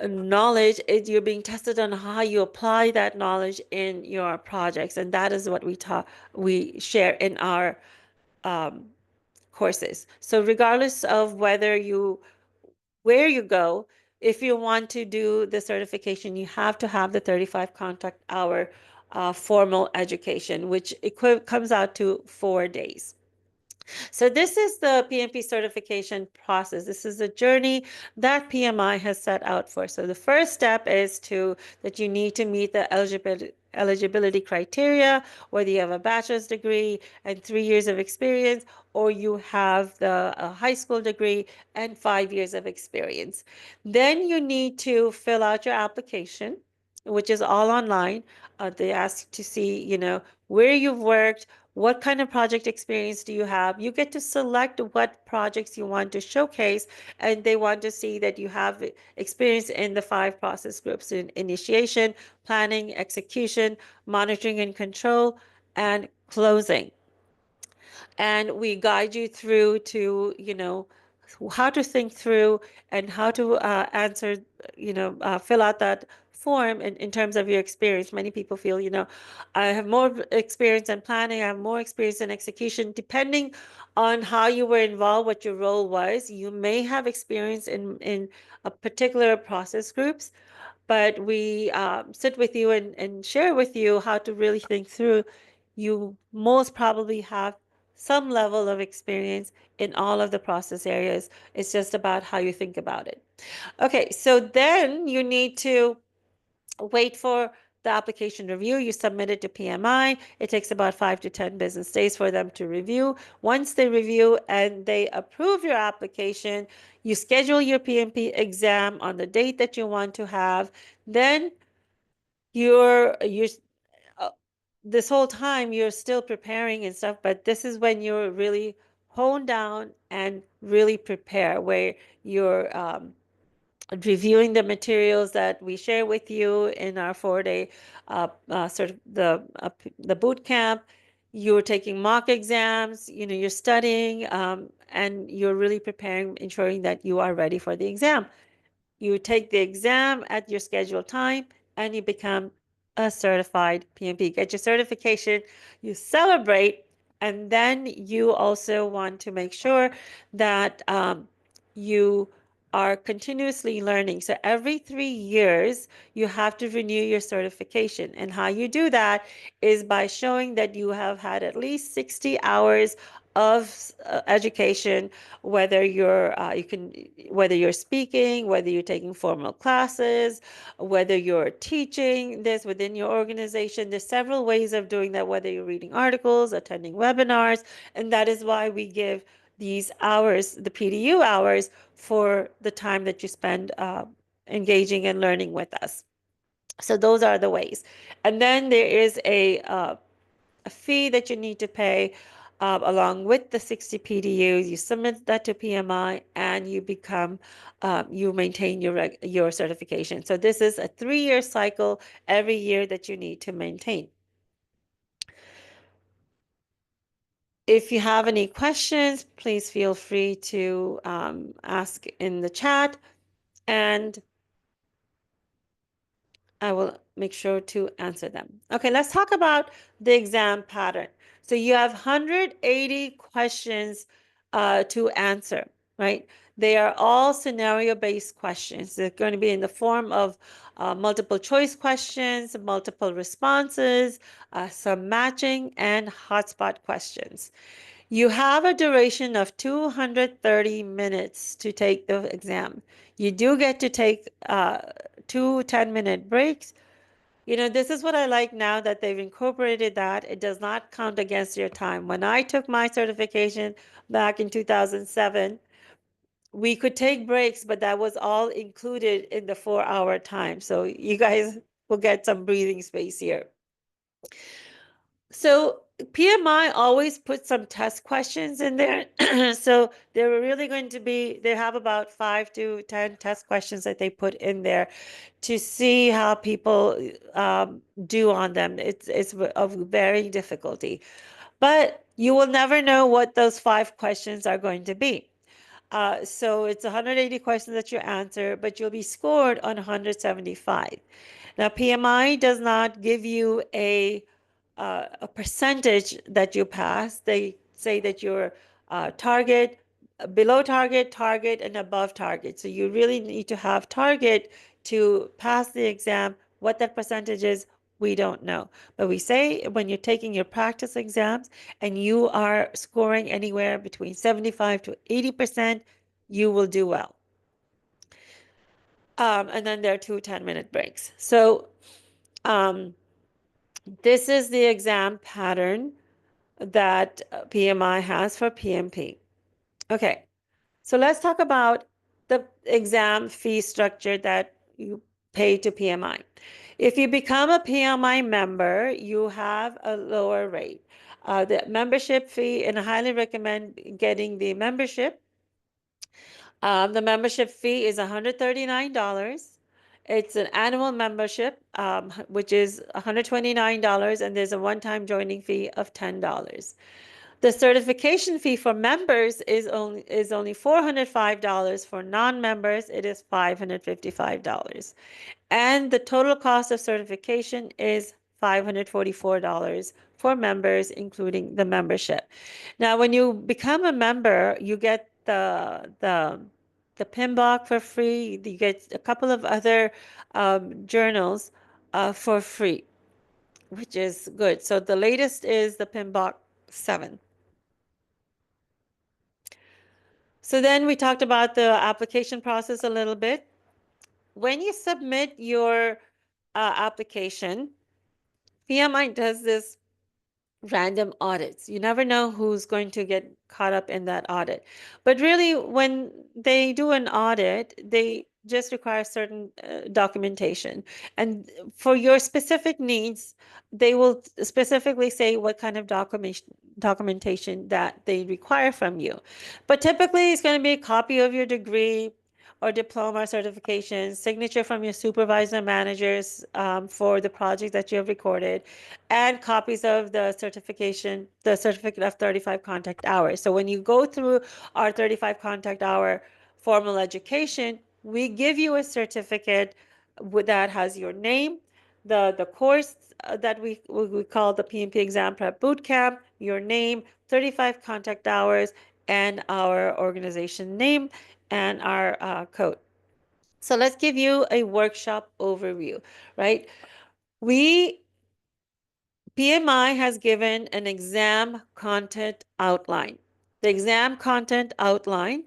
knowledge. You're being tested on how you apply that knowledge in your projects, and that is what we share in our courses. So regardless of where you go, if you want to do the certification, you have to have the 35 contact hour formal education, which comes out to 4 days. So this is the PMP certification process. This is a journey that PMI has set out for. So the first step is that you need to meet the eligibility criteria, whether you have a bachelor's degree and 3 years of experience, or you have the high school degree and 5 years of experience. Then you need to fill out your application, which is all online. They ask to see, where you've worked, what kind of project experience do you have? You get to select what projects you want to showcase, and they want to see that you have experience in the 5 process groups: in initiation, planning, execution, monitoring and control, and closing. And we guide you through to, how to think through and how to answer, fill out that form in terms of your experience. Many people feel, I have more experience in planning, I have more experience in execution. Depending on how you were involved, what your role was, you may have experience in a particular process groups, but we sit with you and share with you how to really think through. You most probably have some level of experience in all of the process areas. It's just about how you think about it. Okay, so then you need to wait for the application review. You submit it to PMI. It takes about 5 to 10 business days for them to review. Once they review and they approve your application, you schedule your PMP exam on the date that you want to have. Then you're uh, this whole time you're still preparing and stuff, but this is when you're really honed down and really prepare, where you're reviewing the materials that we share with you in our 4-day sort of the boot camp. You're taking mock exams, you're studying, and you're really preparing, ensuring that you are ready for the exam. You take the exam at your scheduled time and you become a certified PMP. Get your certification, you celebrate, and then you also want to make sure that you are continuously learning. So every 3 years, you have to renew your certification. And how you do that is by showing that you have had at least 60 hours of education, whether you're whether you're speaking, whether you're taking formal classes, whether you're teaching this within your organization. There's several ways of doing that, whether you're reading articles, attending webinars, and that is why we give these hours, the PDU hours, for the time that you spend engaging and learning with us. So those are the ways. And then there is a fee that you need to pay along with the 60 PDUs. You submit that to PMI and you become, you maintain your certification. So this is a 3-year cycle every year that you need to maintain. If you have any questions, please feel free to ask in the chat, and I will make sure to answer them. Okay, let's talk about the exam pattern. So you have 180 questions to answer, right? They are all scenario-based questions. They're going to be in the form of multiple choice questions, multiple responses, some matching, and hotspot questions. You have a duration of 230 minutes to take the exam. You do get to take 2 10-minute breaks. This is what I like now that they've incorporated that. It does not count against your time. When I took my certification back in 2007, we could take breaks, but that was all included in the 4-hour time. So you guys will get some breathing space here. So PMI always puts some test questions in there. So they're really going to be, they have about 5 to 10 test questions that they put in there to see how people do on them. It's of varying difficulty. But you will never know what those 5 questions are going to be. So it's 180 questions that you answer, but you'll be scored on 175. Now, PMI does not give you a percentage that you pass. They say that you're target, below target, target, and above target. So you really need to have target to pass the exam. What that percentage is, we don't know. But we say when you're taking your practice exams and you are scoring anywhere between 75 to 80%, you will do well. And then there are 2 10-minute breaks. So this is the exam pattern that PMI has for PMP. Okay, so let's talk about the exam fee structure that you pay to PMI. If you become a PMI member, you have a lower rate. The membership fee, and I highly recommend getting the membership. The membership fee is $139. It's an annual membership, which is $129, and there's a one-time joining fee of $10. The certification fee for members is only $405. For non-members, it is $555. And the total cost of certification is $544 for members, including the membership. Now, when you become a member, you get the the PMBOK for free. You get a couple of other journals for free, which is good. So the latest is the PMBOK 7. So then we talked about the application process a little bit. When you submit your application, PMI does this random audits. You never know who's going to get caught up in that audit. But really, when they do an audit, they just require certain documentation. And for your specific needs, they will specifically say what kind of documentation that they require from you. But typically, it's going to be a copy of your degree or diploma certification, signature from your supervisor managers for the project that you have recorded, and copies of the certification, the certificate of 35 contact hours. So when you go through our 35 contact hour formal education, we give you a certificate that has your name, the course that we call the PMP Exam Prep Bootcamp, your name, 35 contact hours, and our organization name and our code. So let's give you a workshop overview, right? PMI has given an exam content outline. The exam content outline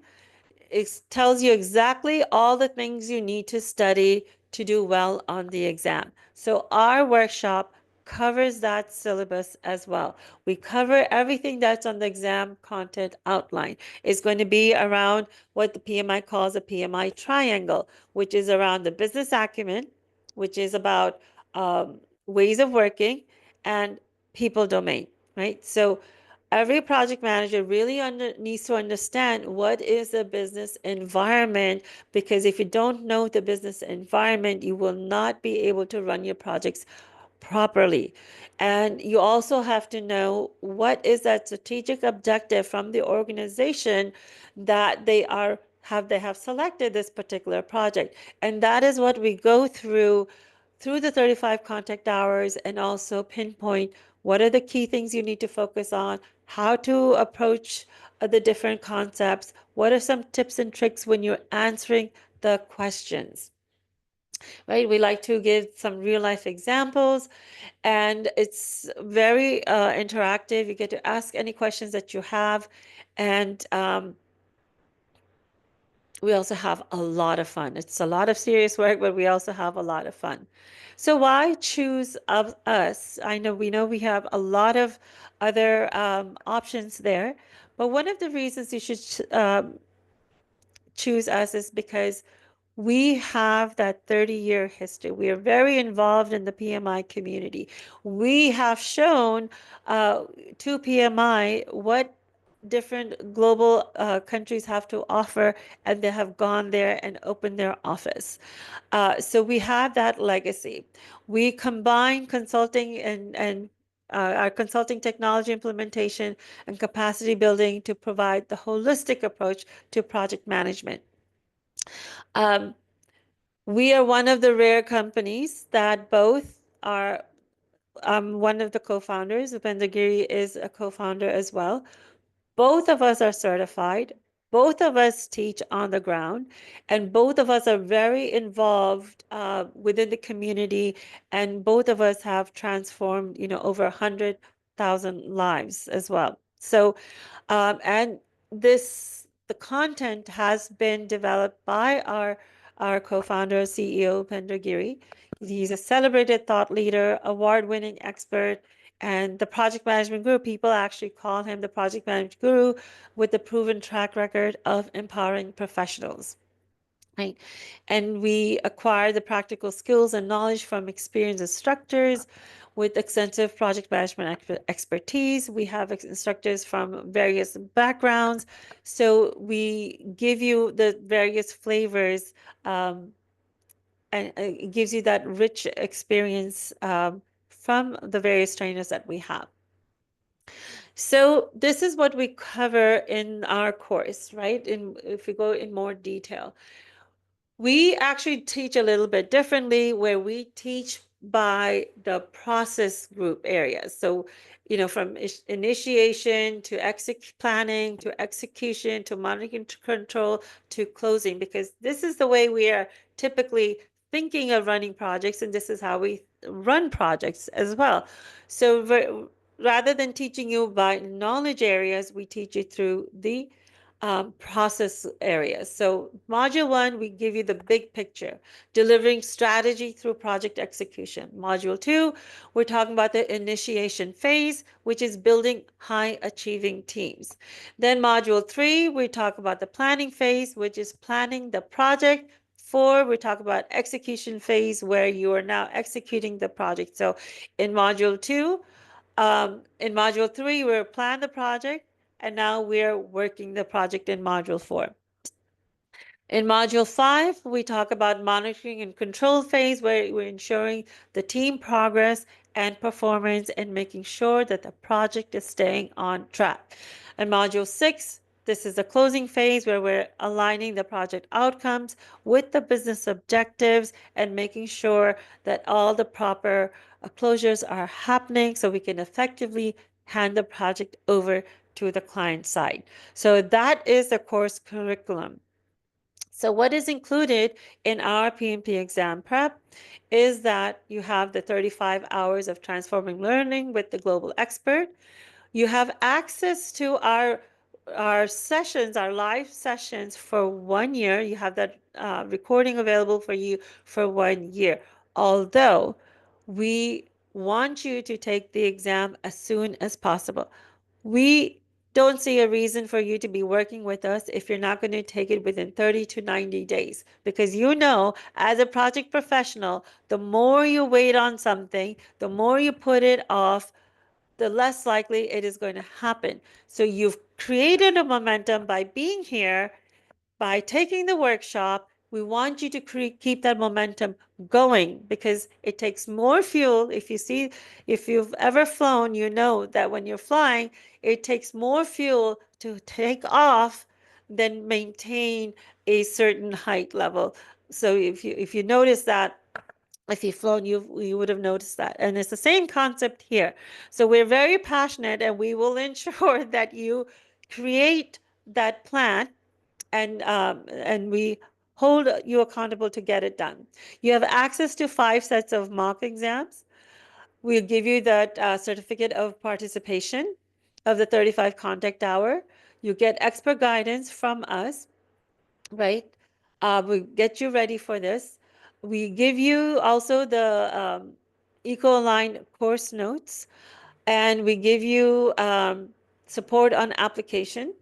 tells you exactly all the things you need to study to do well on the exam. So our workshop covers that syllabus as well. We cover everything that's on the exam content outline. It's going to be around what the PMI calls a PMI triangle, which is around the business acumen, which is about ways of working, and people domain, right? So every project manager really needs to understand what is the business environment, because if you don't know the business environment, you will not be able to run your projects properly. And you also have to know what is that strategic objective from the organization that they have selected this particular project. And that is what we go through the 35 contact hours, and also pinpoint what are the key things you need to focus on, how to approach the different concepts, what are some tips and tricks when you're answering the questions, right? We like to give some real life examples, and it's very interactive. You get to ask any questions that you have, and we also have a lot of fun. It's a lot of serious work, but we also have a lot of fun. So why choose us? We know we have a lot of other options there, but one of the reasons you should choose us is because we have that 30-year history. We are very involved in the PMI community. We have shown to PMI what different global countries have to offer, and they have gone there and opened their office. So we have that legacy. We combine consulting and our consulting technology implementation and capacity building to provide the holistic approach to project management. We are one of the rare companies that both are one of the co-founders. Upendra Giri is a co-founder as well. Both of us are certified. Both of us teach on the ground, and both of us are very involved within the community, and both of us have transformed, over 100,000 lives as well. So, and the content has been developed by our co-founder, CEO, Upendra Giri. He's a celebrated thought leader, award-winning expert, and the project management guru. People actually call him the project management guru with a proven track record of empowering professionals. Right? And we acquire the practical skills and knowledge from experienced instructors with extensive project management expertise. We have instructors from various backgrounds. So we give you the various flavors, and it gives you that rich experience from the various trainers that we have. So this is what we cover in our course, right? If we go in more detail. We actually teach a little bit differently, where we teach by the process group areas. So, you know, from initiation to planning to execution to monitoring control to closing, because this is the way we are typically thinking of running projects, and this is how we run projects as well. So rather than teaching you by knowledge areas, we teach you through the process areas. So module 1, we give you the big picture, delivering strategy through project execution. Module 2, we're talking about the initiation phase, which is building high achieving teams. Then module 3, we talk about the planning phase, which is planning the project. 4, we talk about execution phase, where you are now executing the project. So in module 2, in module 3, we plan the project, and now we're working the project in module 4. In module 5, we talk about monitoring and control phase, where we're ensuring the team progress and performance and making sure that the project is staying on track. In module 6, this is the closing phase, where we're aligning the project outcomes with the business objectives and making sure that all the proper closures are happening so we can effectively hand the project over to the client side. So that is the course curriculum. So what is included in our PMP exam prep is that you have the 35 hours of transforming learning with the global expert. You have access to our sessions, our live sessions for 1 year. You have that recording available for you for 1 year. Although we want you to take the exam as soon as possible. We don't see a reason for you to be working with us if you're not going to take it within 30 to 90 days. Because you know, as a project professional, the more you wait on something, the more you put it off, the less likely it is going to happen. So you've created a momentum by being here, by taking the workshop. We want you to keep that momentum going, because it takes more fuel. If you've ever flown, you know that when you're flying, it takes more fuel to take off than maintain a certain height level. So if you notice that, if you've flown, you would have noticed that. And it's the same concept here. So we're very passionate, and we will ensure that you create that plan, and we hold you accountable to get it done. You have access to 5 sets of mock exams. We'll give you that certificate of participation of the 35 contact hour. You get expert guidance from us, right? We get you ready for this. We give you also the eco-aligned course notes, and we give you support on application,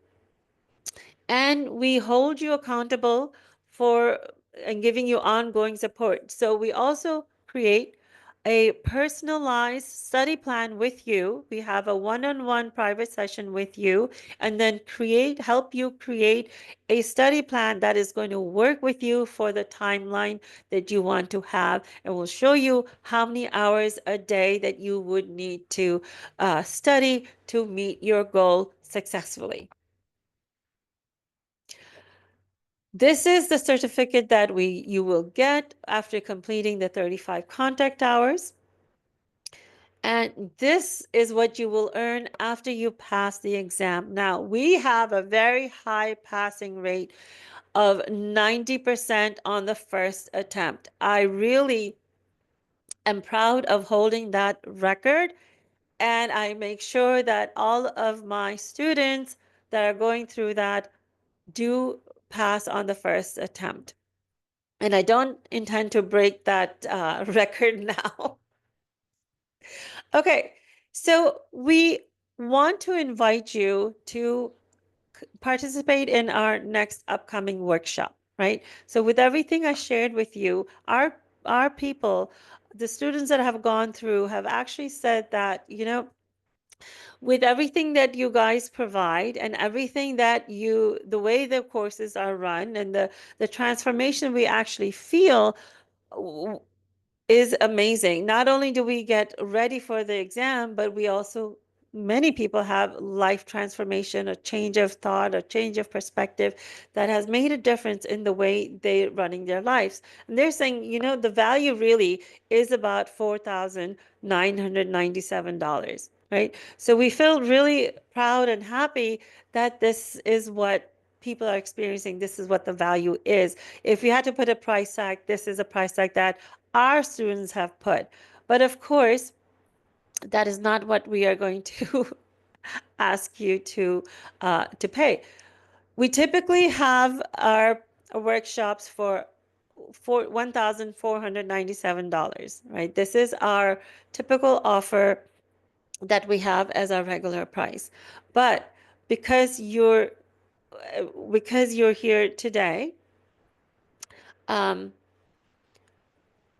and we hold you accountable for and giving you ongoing support. So we also create a personalized study plan with you. We have a one-on-one private session with you, and then help you create a study plan that is going to work with you for the timeline that you want to have, and we'll show you how many hours a day that you would need to study to meet your goal successfully. This is the certificate that you will get after completing the 35 contact hours. And this is what you will earn after you pass the exam. Now, we have a very high passing rate of 90% on the first attempt. I really am proud of holding that record, and I make sure that all of my students that are going through that do pass on the first attempt. And I don't intend to break that record now. Okay, so we want to invite you to participate in our next upcoming workshop, right? So with everything I shared with you, our people, the students that have gone through, have actually said that, you know, with everything that you guys provide and everything that the way the courses are run and the transformation we actually feel is amazing. Not only do we get ready for the exam, but we also many people have life transformation, a change of thought, a change of perspective that has made a difference in the way they're running their lives. And they're saying, you know, the value really is about $4,997, right? So we feel really proud and happy that this is what people are experiencing. This is what the value is. If you had to put a price tag, this is a price tag that our students have put. But of course, that is not what we are going to ask you to pay. We typically have our workshops for $1,497, right? This is our typical offer that we have as our regular price. But because you're here today,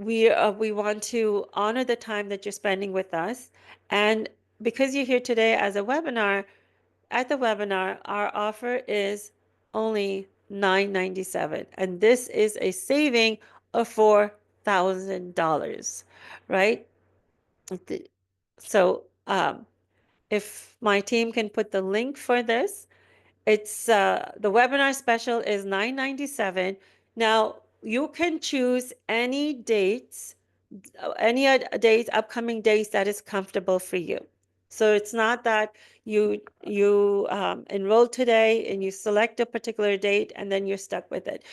we want to honor the time that you're spending with us, and because you're here today as a webinar, at the webinar, our offer is only $997, and this is a saving of $4,000, right? So if my team can put the link for this, it's the webinar special is $997. Now you can choose any dates, upcoming dates that is comfortable for you. So it's not that you enroll today and you select a particular date and then you're stuck with it.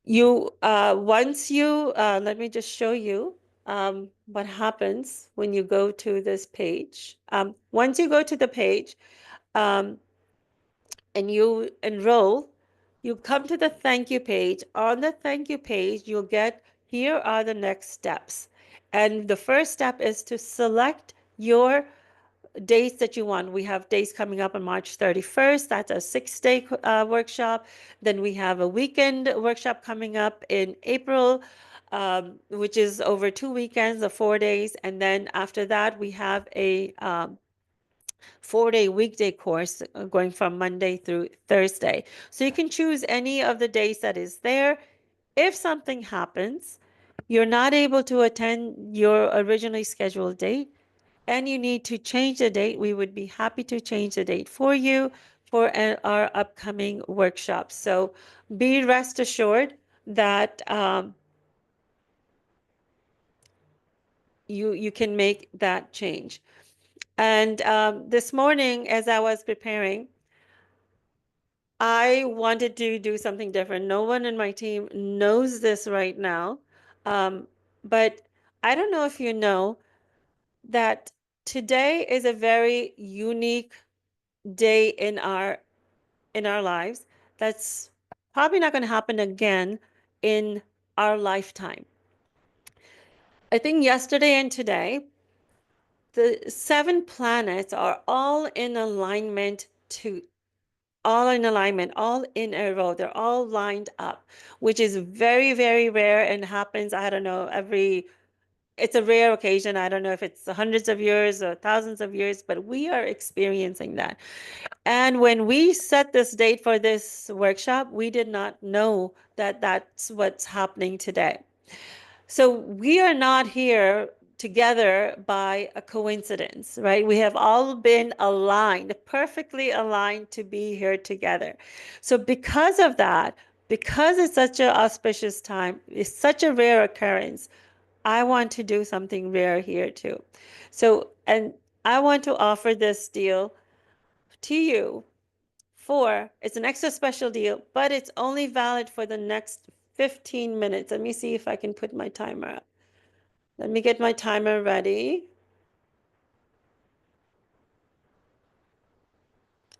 You once you let me just show you what happens when you go to this page. Once you go to the page and you enroll, you come to the thank you page. On the thank you page, you'll get, here are the next steps. And the first step is to select your dates that you want. We have days coming up on March 31st. That's a 6-day workshop. Then we have a weekend workshop coming up in April, which is over 2 weekends of 4 days. And then after that, we have a 4-day weekday course going from Monday through Thursday. So you can choose any of the days that is there. If something happens, you're not able to attend your originally scheduled date, and you need to change the date, we would be happy to change the date for you for our upcoming workshops. So be rest assured that you can make that change. And this morning, as I was preparing, I wanted to do something different. No one in my team knows this right now, but I don't know if you know that today is a very unique day in our lives that's probably not going to happen again in our lifetime. I think yesterday and today, the 7 planets are all in alignment, all in a row. They're all lined up, which is very, very rare and happens, I don't know, it's a rare occasion. I don't know if it's hundreds of years or thousands of years, but we are experiencing that. And when we set this date for this workshop, we did not know that that's what's happening today. So we are not here together by a coincidence, right? We have all been aligned, perfectly aligned to be here together. So because of that, because it's such an auspicious time, it's such a rare occurrence, I want to do something rare here too. So, and I want to offer this deal to you it's an extra special deal, but it's only valid for the next 15 minutes. Let me see if I can put my timer up. Let me get my timer ready.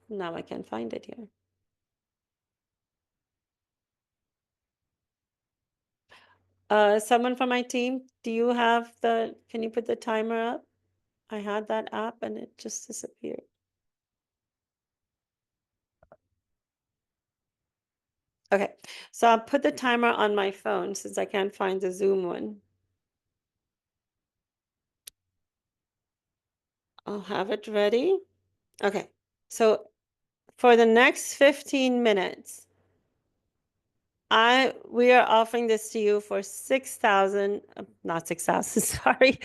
Now I can't find it here. Someone from my team, can you put the timer up? I had that app and it just disappeared. Okay, so I'll put the timer on my phone since I can't find the Zoom one. I'll have it ready. Okay, so for the next 15 minutes, we are offering this to you for 6,000, not 6,000, sorry,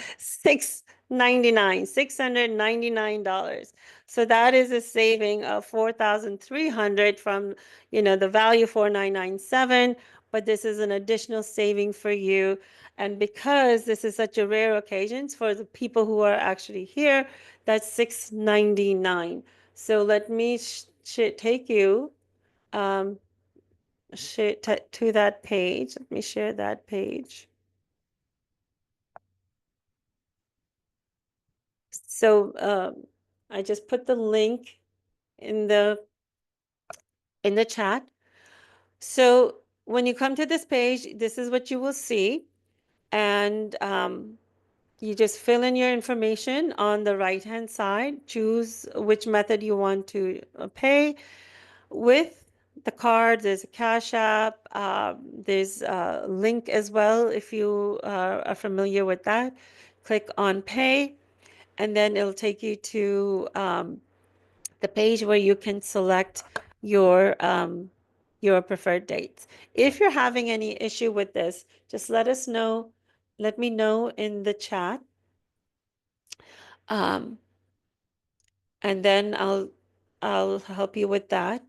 $699. So that is a saving of 4,300 from, the value 4,997, but this is an additional saving for you. And because this is such a rare occasion for the people who are actually here, that's $699. So let me take you to that page. Let me share that page. So I just put the link in the chat. So when you come to this page, this is what you will see. And you just fill in your information on the right-hand side, choose which method you want to pay with. The card, there's a Cash App, there's a link as well if you are familiar with that. Click on Pay, and then it'll take you to the page where you can select your preferred dates. If you're having any issue with this, just let us know. Let me know in the chat. And then I'll help you with that.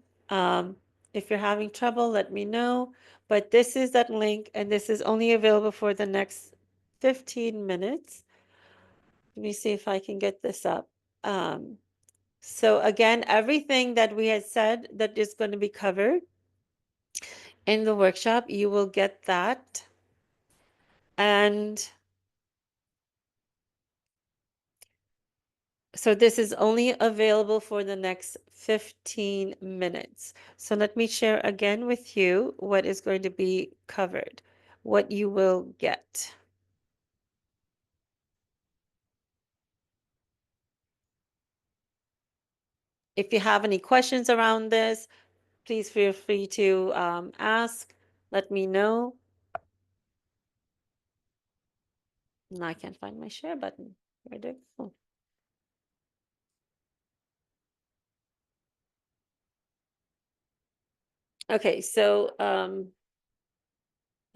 If you're having trouble, let me know. But this is that link, and this is only available for the next 15 minutes. Let me see if I can get this up. So again, everything that we had said that is going to be covered in the workshop, you will get that. And so this is only available for the next 15 minutes. So let me share again with you what is going to be covered, what you will get. If you have any questions around this, please feel free to ask. Let me know. Now I can't find my share button. Where did it go? Okay, so I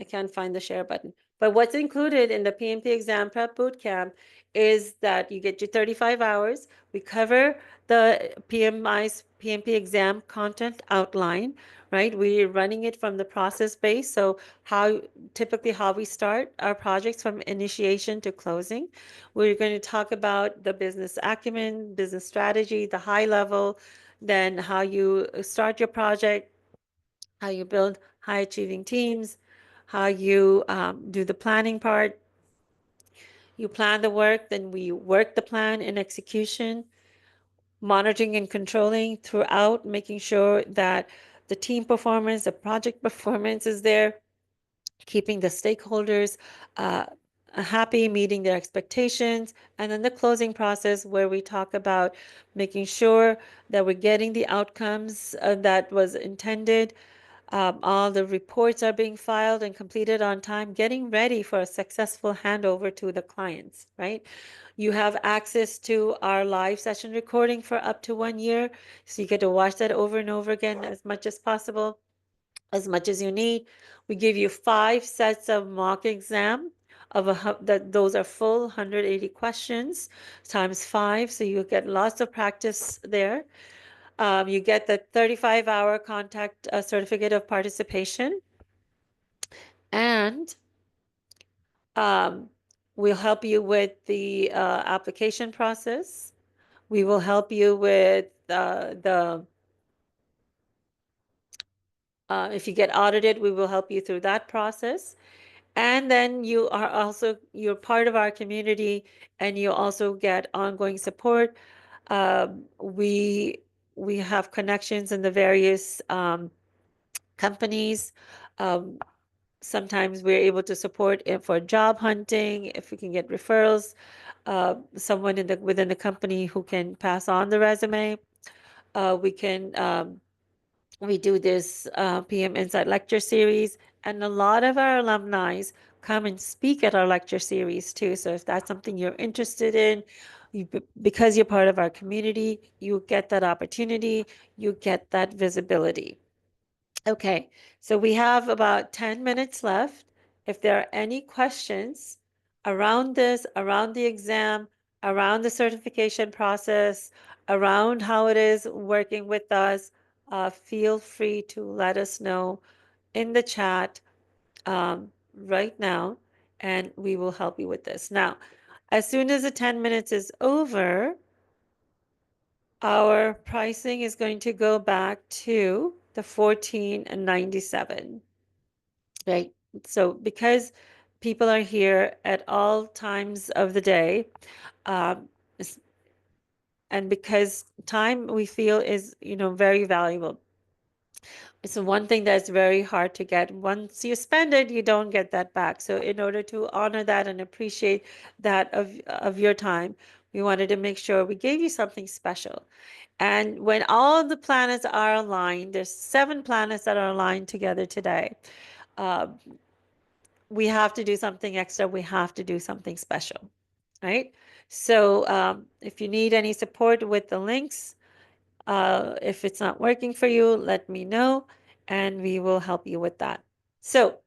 can't find the share button. But what's included in the PMP exam prep bootcamp is that you get your 35 hours. We cover the PMP exam content outline, right? We're running it from the process base. So typically how we start our projects from initiation to closing. We're going to talk about the business acumen, business strategy, the high level, then how you start your project, how you build high achieving teams, how you do the planning part. You plan the work, then we work the plan in execution, monitoring and controlling throughout, making sure that the team performance, the project performance is there, keeping the stakeholders happy, meeting their expectations, and then the closing process where we talk about making sure that we're getting the outcomes that was intended. All the reports are being filed and completed on time, getting ready for a successful handover to the clients, right? You have access to our live session recording for up to 1 year. So you get to watch that over and over again as much as possible, as much as you need. We give you 5 sets of mock exam those are full 180 questions times 5. So you get lots of practice there. You get the 35-hour contact certificate of participation, and we'll help you with the application process. We will help you with if you get audited, we will help you through that process. And then you're part of our community, and you also get ongoing support. We have connections in the various companies. Sometimes we're able to support it for job hunting, if we can get referrals, someone within the company who can pass on the resume. We do this PM Insight lecture series, and a lot of our alumni come and speak at our lecture series too. So if that's something you're interested in, because you're part of our community, you get that opportunity, you get that visibility. Okay, so we have about 10 minutes left. If there are any questions around this, around the exam, around the certification process, around how it is working with us, feel free to let us know in the chat right now, and we will help you with this. Now, as soon as the 10 minutes is over, our pricing is going to go back to the 14.97, right? So because people are here at all times of the day, um, and because time we feel is, very valuable. It's one thing that's very hard to get. Once you spend it, you don't get that back. So in order to honor that and appreciate that of your time, we wanted to make sure we gave you something special. And when all the planets are aligned, there's 7 planets that are aligned together today. We have to do something extra. We have to do something special, right? So if you need any support with the links, if it's not working for you, let me know and we will help you with that. So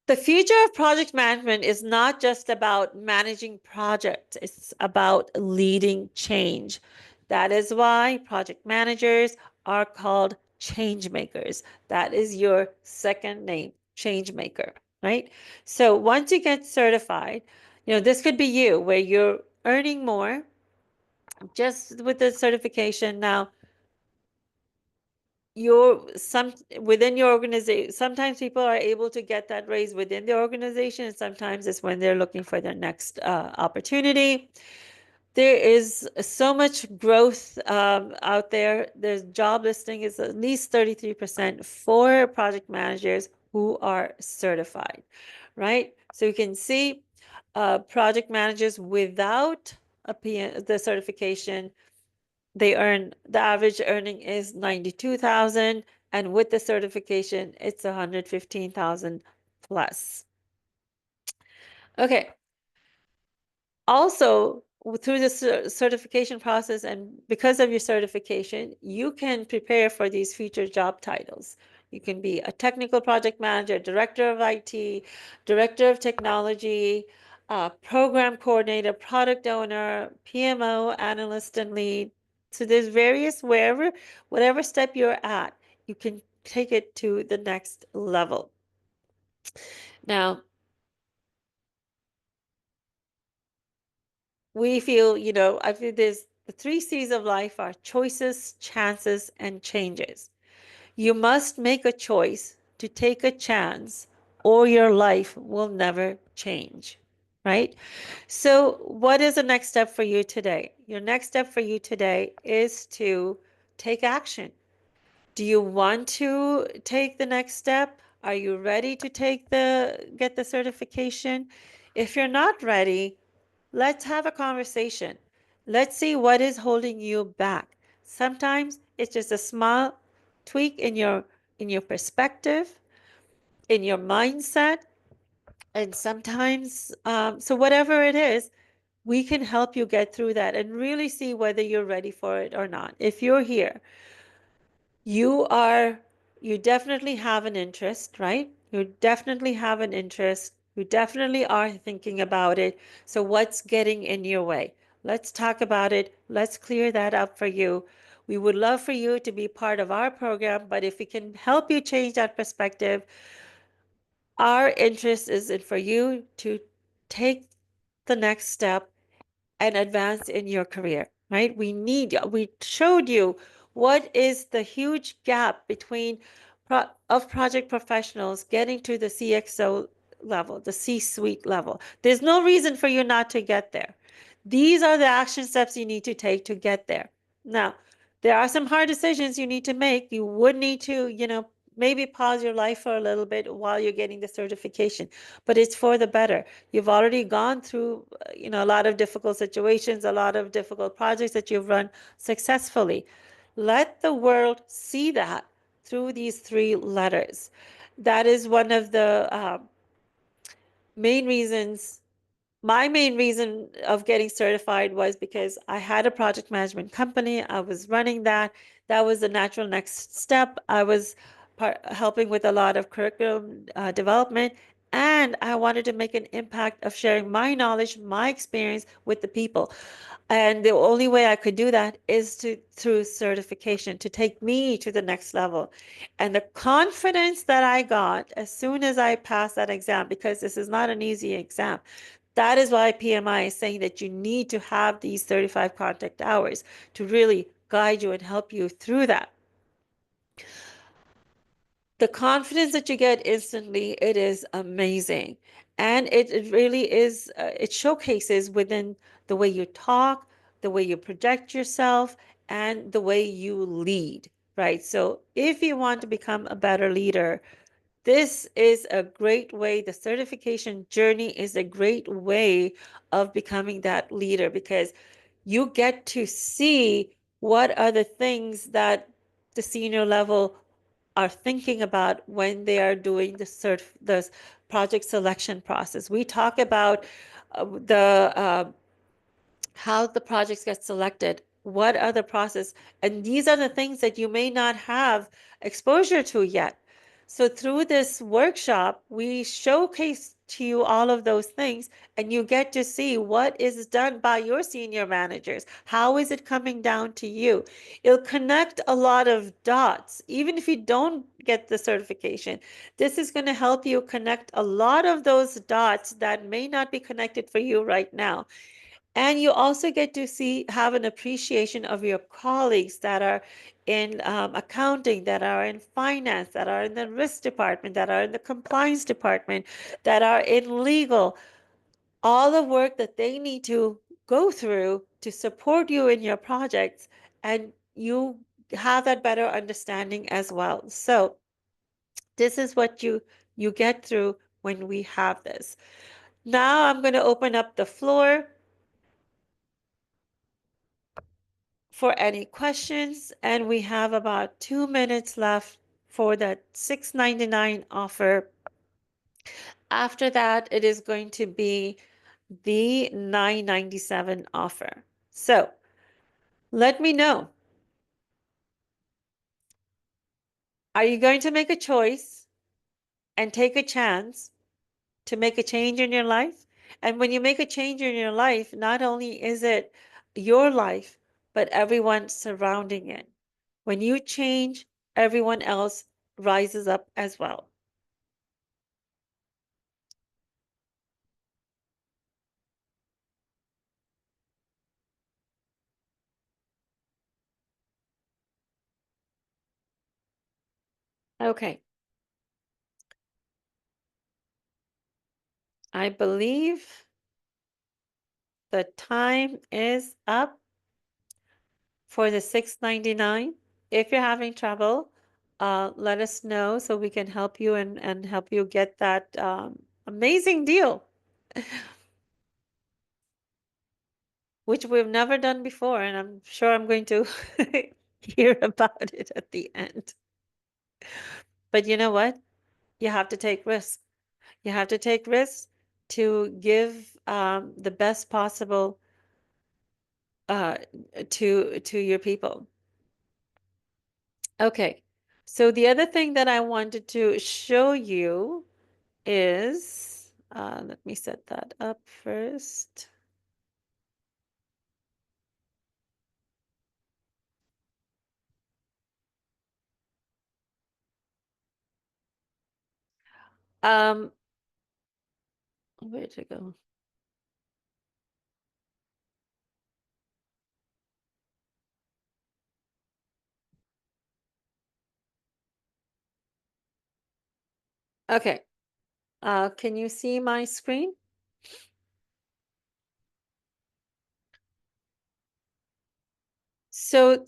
the future of project management is not just about managing projects, it's about leading change. That is why project managers are called change makers. That is your second name, change maker, right? So once you get certified, this could be you where you're earning more just with the certification. Now, within your organization, sometimes people are able to get that raise within the organization, and sometimes it's when they're looking for their next opportunity. There is so much growth out there. There's job listing is at least 33% for project managers who are certified, right? So you can see project managers without the certification, the average earning is 92,000, and with the certification it's 115,000 plus. Okay. Also, through the certification process and because of your certification, you can prepare for these future job titles. You can be a technical project manager, director of IT, director of technology, program coordinator, product owner, PMO, analyst, and lead. So there's various, whatever step you're at, you can take it to the next level. Now, we feel, I feel there's the 3 C's of life are choices, chances, and changes. You must make a choice to take a chance or your life will never change, right? So what is the next step for you today? Your next step for you today is to take action. Do you want to take the next step? Are you ready to get the certification? If you're not ready, let's have a conversation. Let's see what is holding you back. Sometimes it's just a small tweak in your perspective, in your mindset, and sometimes so whatever it is, we can help you get through that and really see whether you're ready for it or not. If you're here, you definitely have an interest, right? You definitely have an interest. You definitely are thinking about it. So what's getting in your way? Let's talk about it. Let's clear that up for you. We would love for you to be part of our program, but if we can help you change that perspective, our interest is in for you to take the next step and advance in your career, right? We showed you what is the huge gap between of project professionals getting to the CXO level, the C-suite level. There's no reason for you not to get there. These are the action steps you need to take to get there. Now, there are some hard decisions you need to make. You would need to, maybe pause your life for a little bit while you're getting the certification, but it's for the better. You've already gone through, a lot of difficult situations, a lot of difficult projects that you've run successfully. Let the world see that through these 3 letters. That is one of the main reasons. My main reason of getting certified was because I had a project management company. I was running that. That was the natural next step. I was helping with a lot of curriculum development, and I wanted to make an impact of sharing my knowledge, my experience with the people. And the only way I could do that is through certification to take me to the next level. And the confidence that I got as soon as I passed that exam, because this is not an easy exam, that is why PMI is saying that you need to have these 35 contact hours to really guide you and help you through that. The confidence that you get instantly, it is amazing. And it really is, it showcases within the way you talk, the way you project yourself, and the way you lead, right? So if you want to become a better leader, this is a great way. The certification journey is a great way of becoming that leader, because you get to see what are the things that the senior level are thinking about when they are doing the project selection process. We talk about the how the projects get selected, what are the process, and these are the things that you may not have exposure to yet. So through this workshop, we showcase to you all of those things, and you get to see what is done by your senior managers. How is it coming down to you? It'll connect a lot of dots. Even if you don't get the certification, this is going to help you connect a lot of those dots that may not be connected for you right now. And you also get to have an appreciation of your colleagues that are in accounting, that are in finance, that are in the risk department, that are in the compliance department, that are in legal. All the work that they need to go through to support you in your projects, and you have that better understanding as well. So this is what you get through when we have this. Now I'm going to open up the floor for any questions, and we have about 2 minutes left for that $6.99 offer. After that, it is going to be the $9.97 offer. So let me know. Are you going to make a choice and take a chance to make a change in your life? And when you make a change in your life, not only is it your life, but everyone surrounding it. When you change, everyone else rises up as well. Okay. I believe the time is up for the $6.99. If you're having trouble, let us know so we can help you and help you get that amazing deal, which we've never done before, and I'm sure I'm going to hear about it at the end. But you know what? You have to take risks. You have to take risks to give the best possible uh, to your people. Okay, so the other thing that I wanted to show you is, let me set that up first. Um, where'd it go? Okay, can you see my screen? So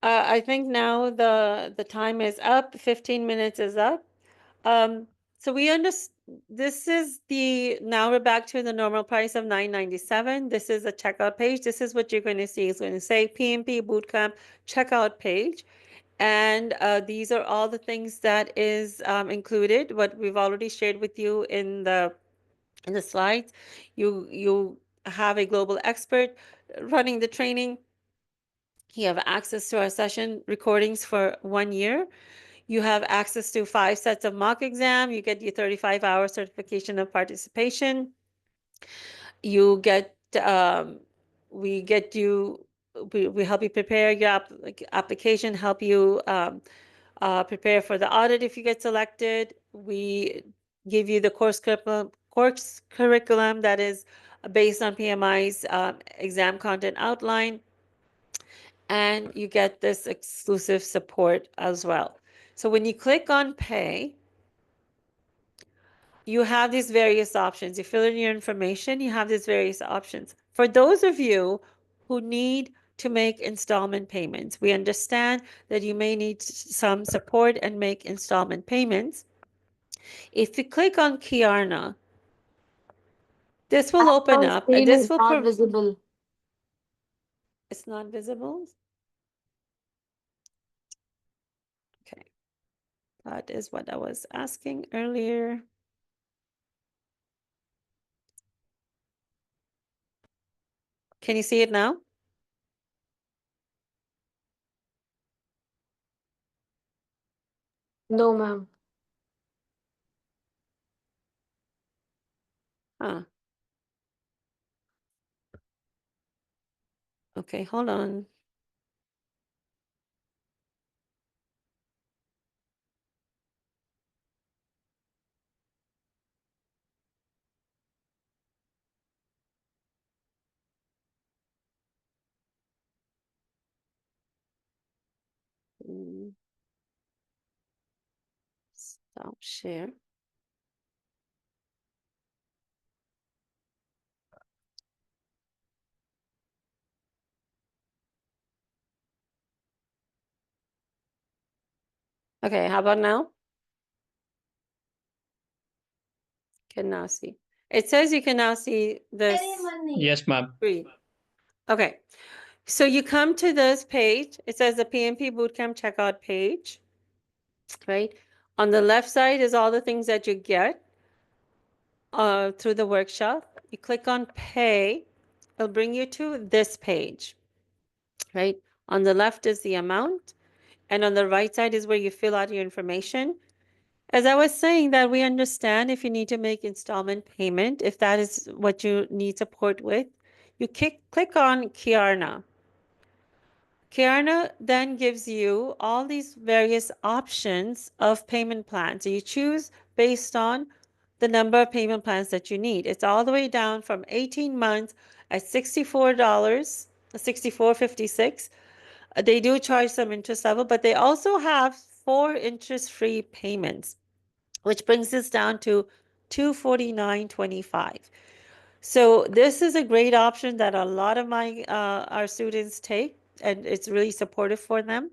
I think now the time is up, 15 minutes is up. So we understand this is now we're back to the normal price of $9.97. This is a checkout page. This is what you're going to see. It's going to say PMP Bootcamp checkout page. And these are all the things that is included, what we've already shared with you in the slides. You have a global expert running the training. You have access to our session recordings for 1 year. You have access to 5 sets of mock exam. You get your 35-hour certification of participation. You get, we get you, we help you prepare your application, help you prepare for the audit if you get selected. We give you the course curriculum that is based on PMI's exam content outline, and you get this exclusive support as well. So when you click on pay, you have these various options. You fill in your information, you have these various options. For those of you who need to make installment payments, we understand that you may need some support and make installment payments. If you click on Klarna, this will open up and this will not visible. It's not visible. Okay, that is what I was asking earlier. Can you see it now? No, ma'am. Huh. Okay, hold on. Stop share. Okay, how about now? Can now see. It says you can now see this Yes, ma'am. screen. Okay, so you come to this page. It says the PMP Bootcamp checkout page, right? On the left side is all the things that you get through the workshop. You click on pay, it'll bring you to this page, right? On the left is the amount, and on the right side is where you fill out your information. As I was saying, that we understand if you need to make installment payment, if that is what you need support with, you click on Klarna. Klarna then gives you all these various options of payment plans. So you choose based on the number of payment plans that you need. It's all the way down from 18 months at $64, $64.56. They do charge some interest level, but they also have 4 interest-free payments, which brings us down to $249.25. So this is a great option that a lot of our students take, and it's really supportive for them.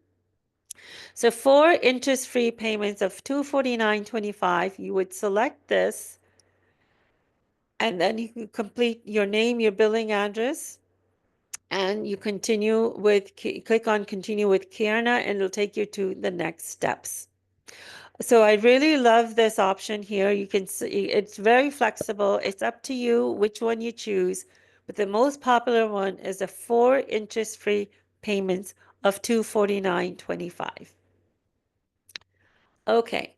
So 4 interest-free payments of $249.25, you would select this, and then you can complete your name, your billing address, and you continue with, click on continue with Klarna, and it'll take you to the next steps. So I really love this option here. You can see it's very flexible. It's up to you which one you choose, but the most popular one is the 4 interest-free payments of $249.25. Okay,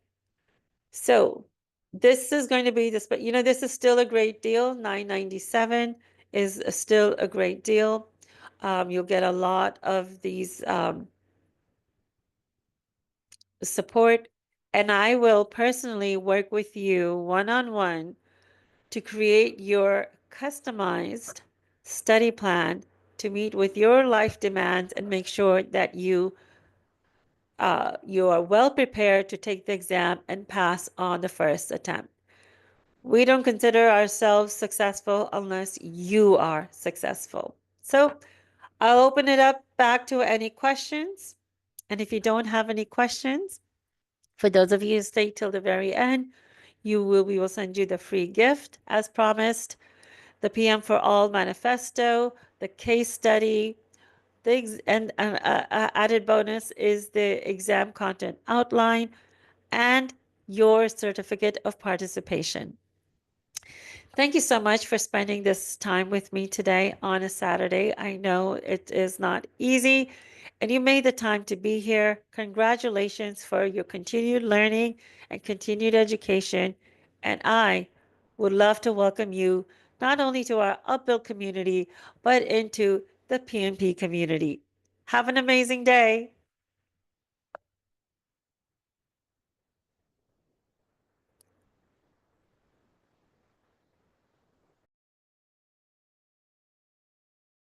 so this is going to be this, but this is still a great deal. $997 is still a great deal. You'll get a lot of these support, and I will personally work with you one-on-one to create your customized study plan to meet with your life demands and make sure that you are well prepared to take the exam and pass on the first attempt. We don't consider ourselves successful unless you are successful. So I'll open it up back to any questions. And if you don't have any questions, for those of you who stay till the very end, we will send you the free gift as promised, the PM for All manifesto, the case study, and added bonus is the exam content outline and your certificate of participation. Thank you so much for spending this time with me today on a Saturday. I know it is not easy. and you made the time to be here. Congratulations for your continued learning and continued education. And I would love to welcome you not only to our Upbuild community, but into the PMP community. Have an amazing day.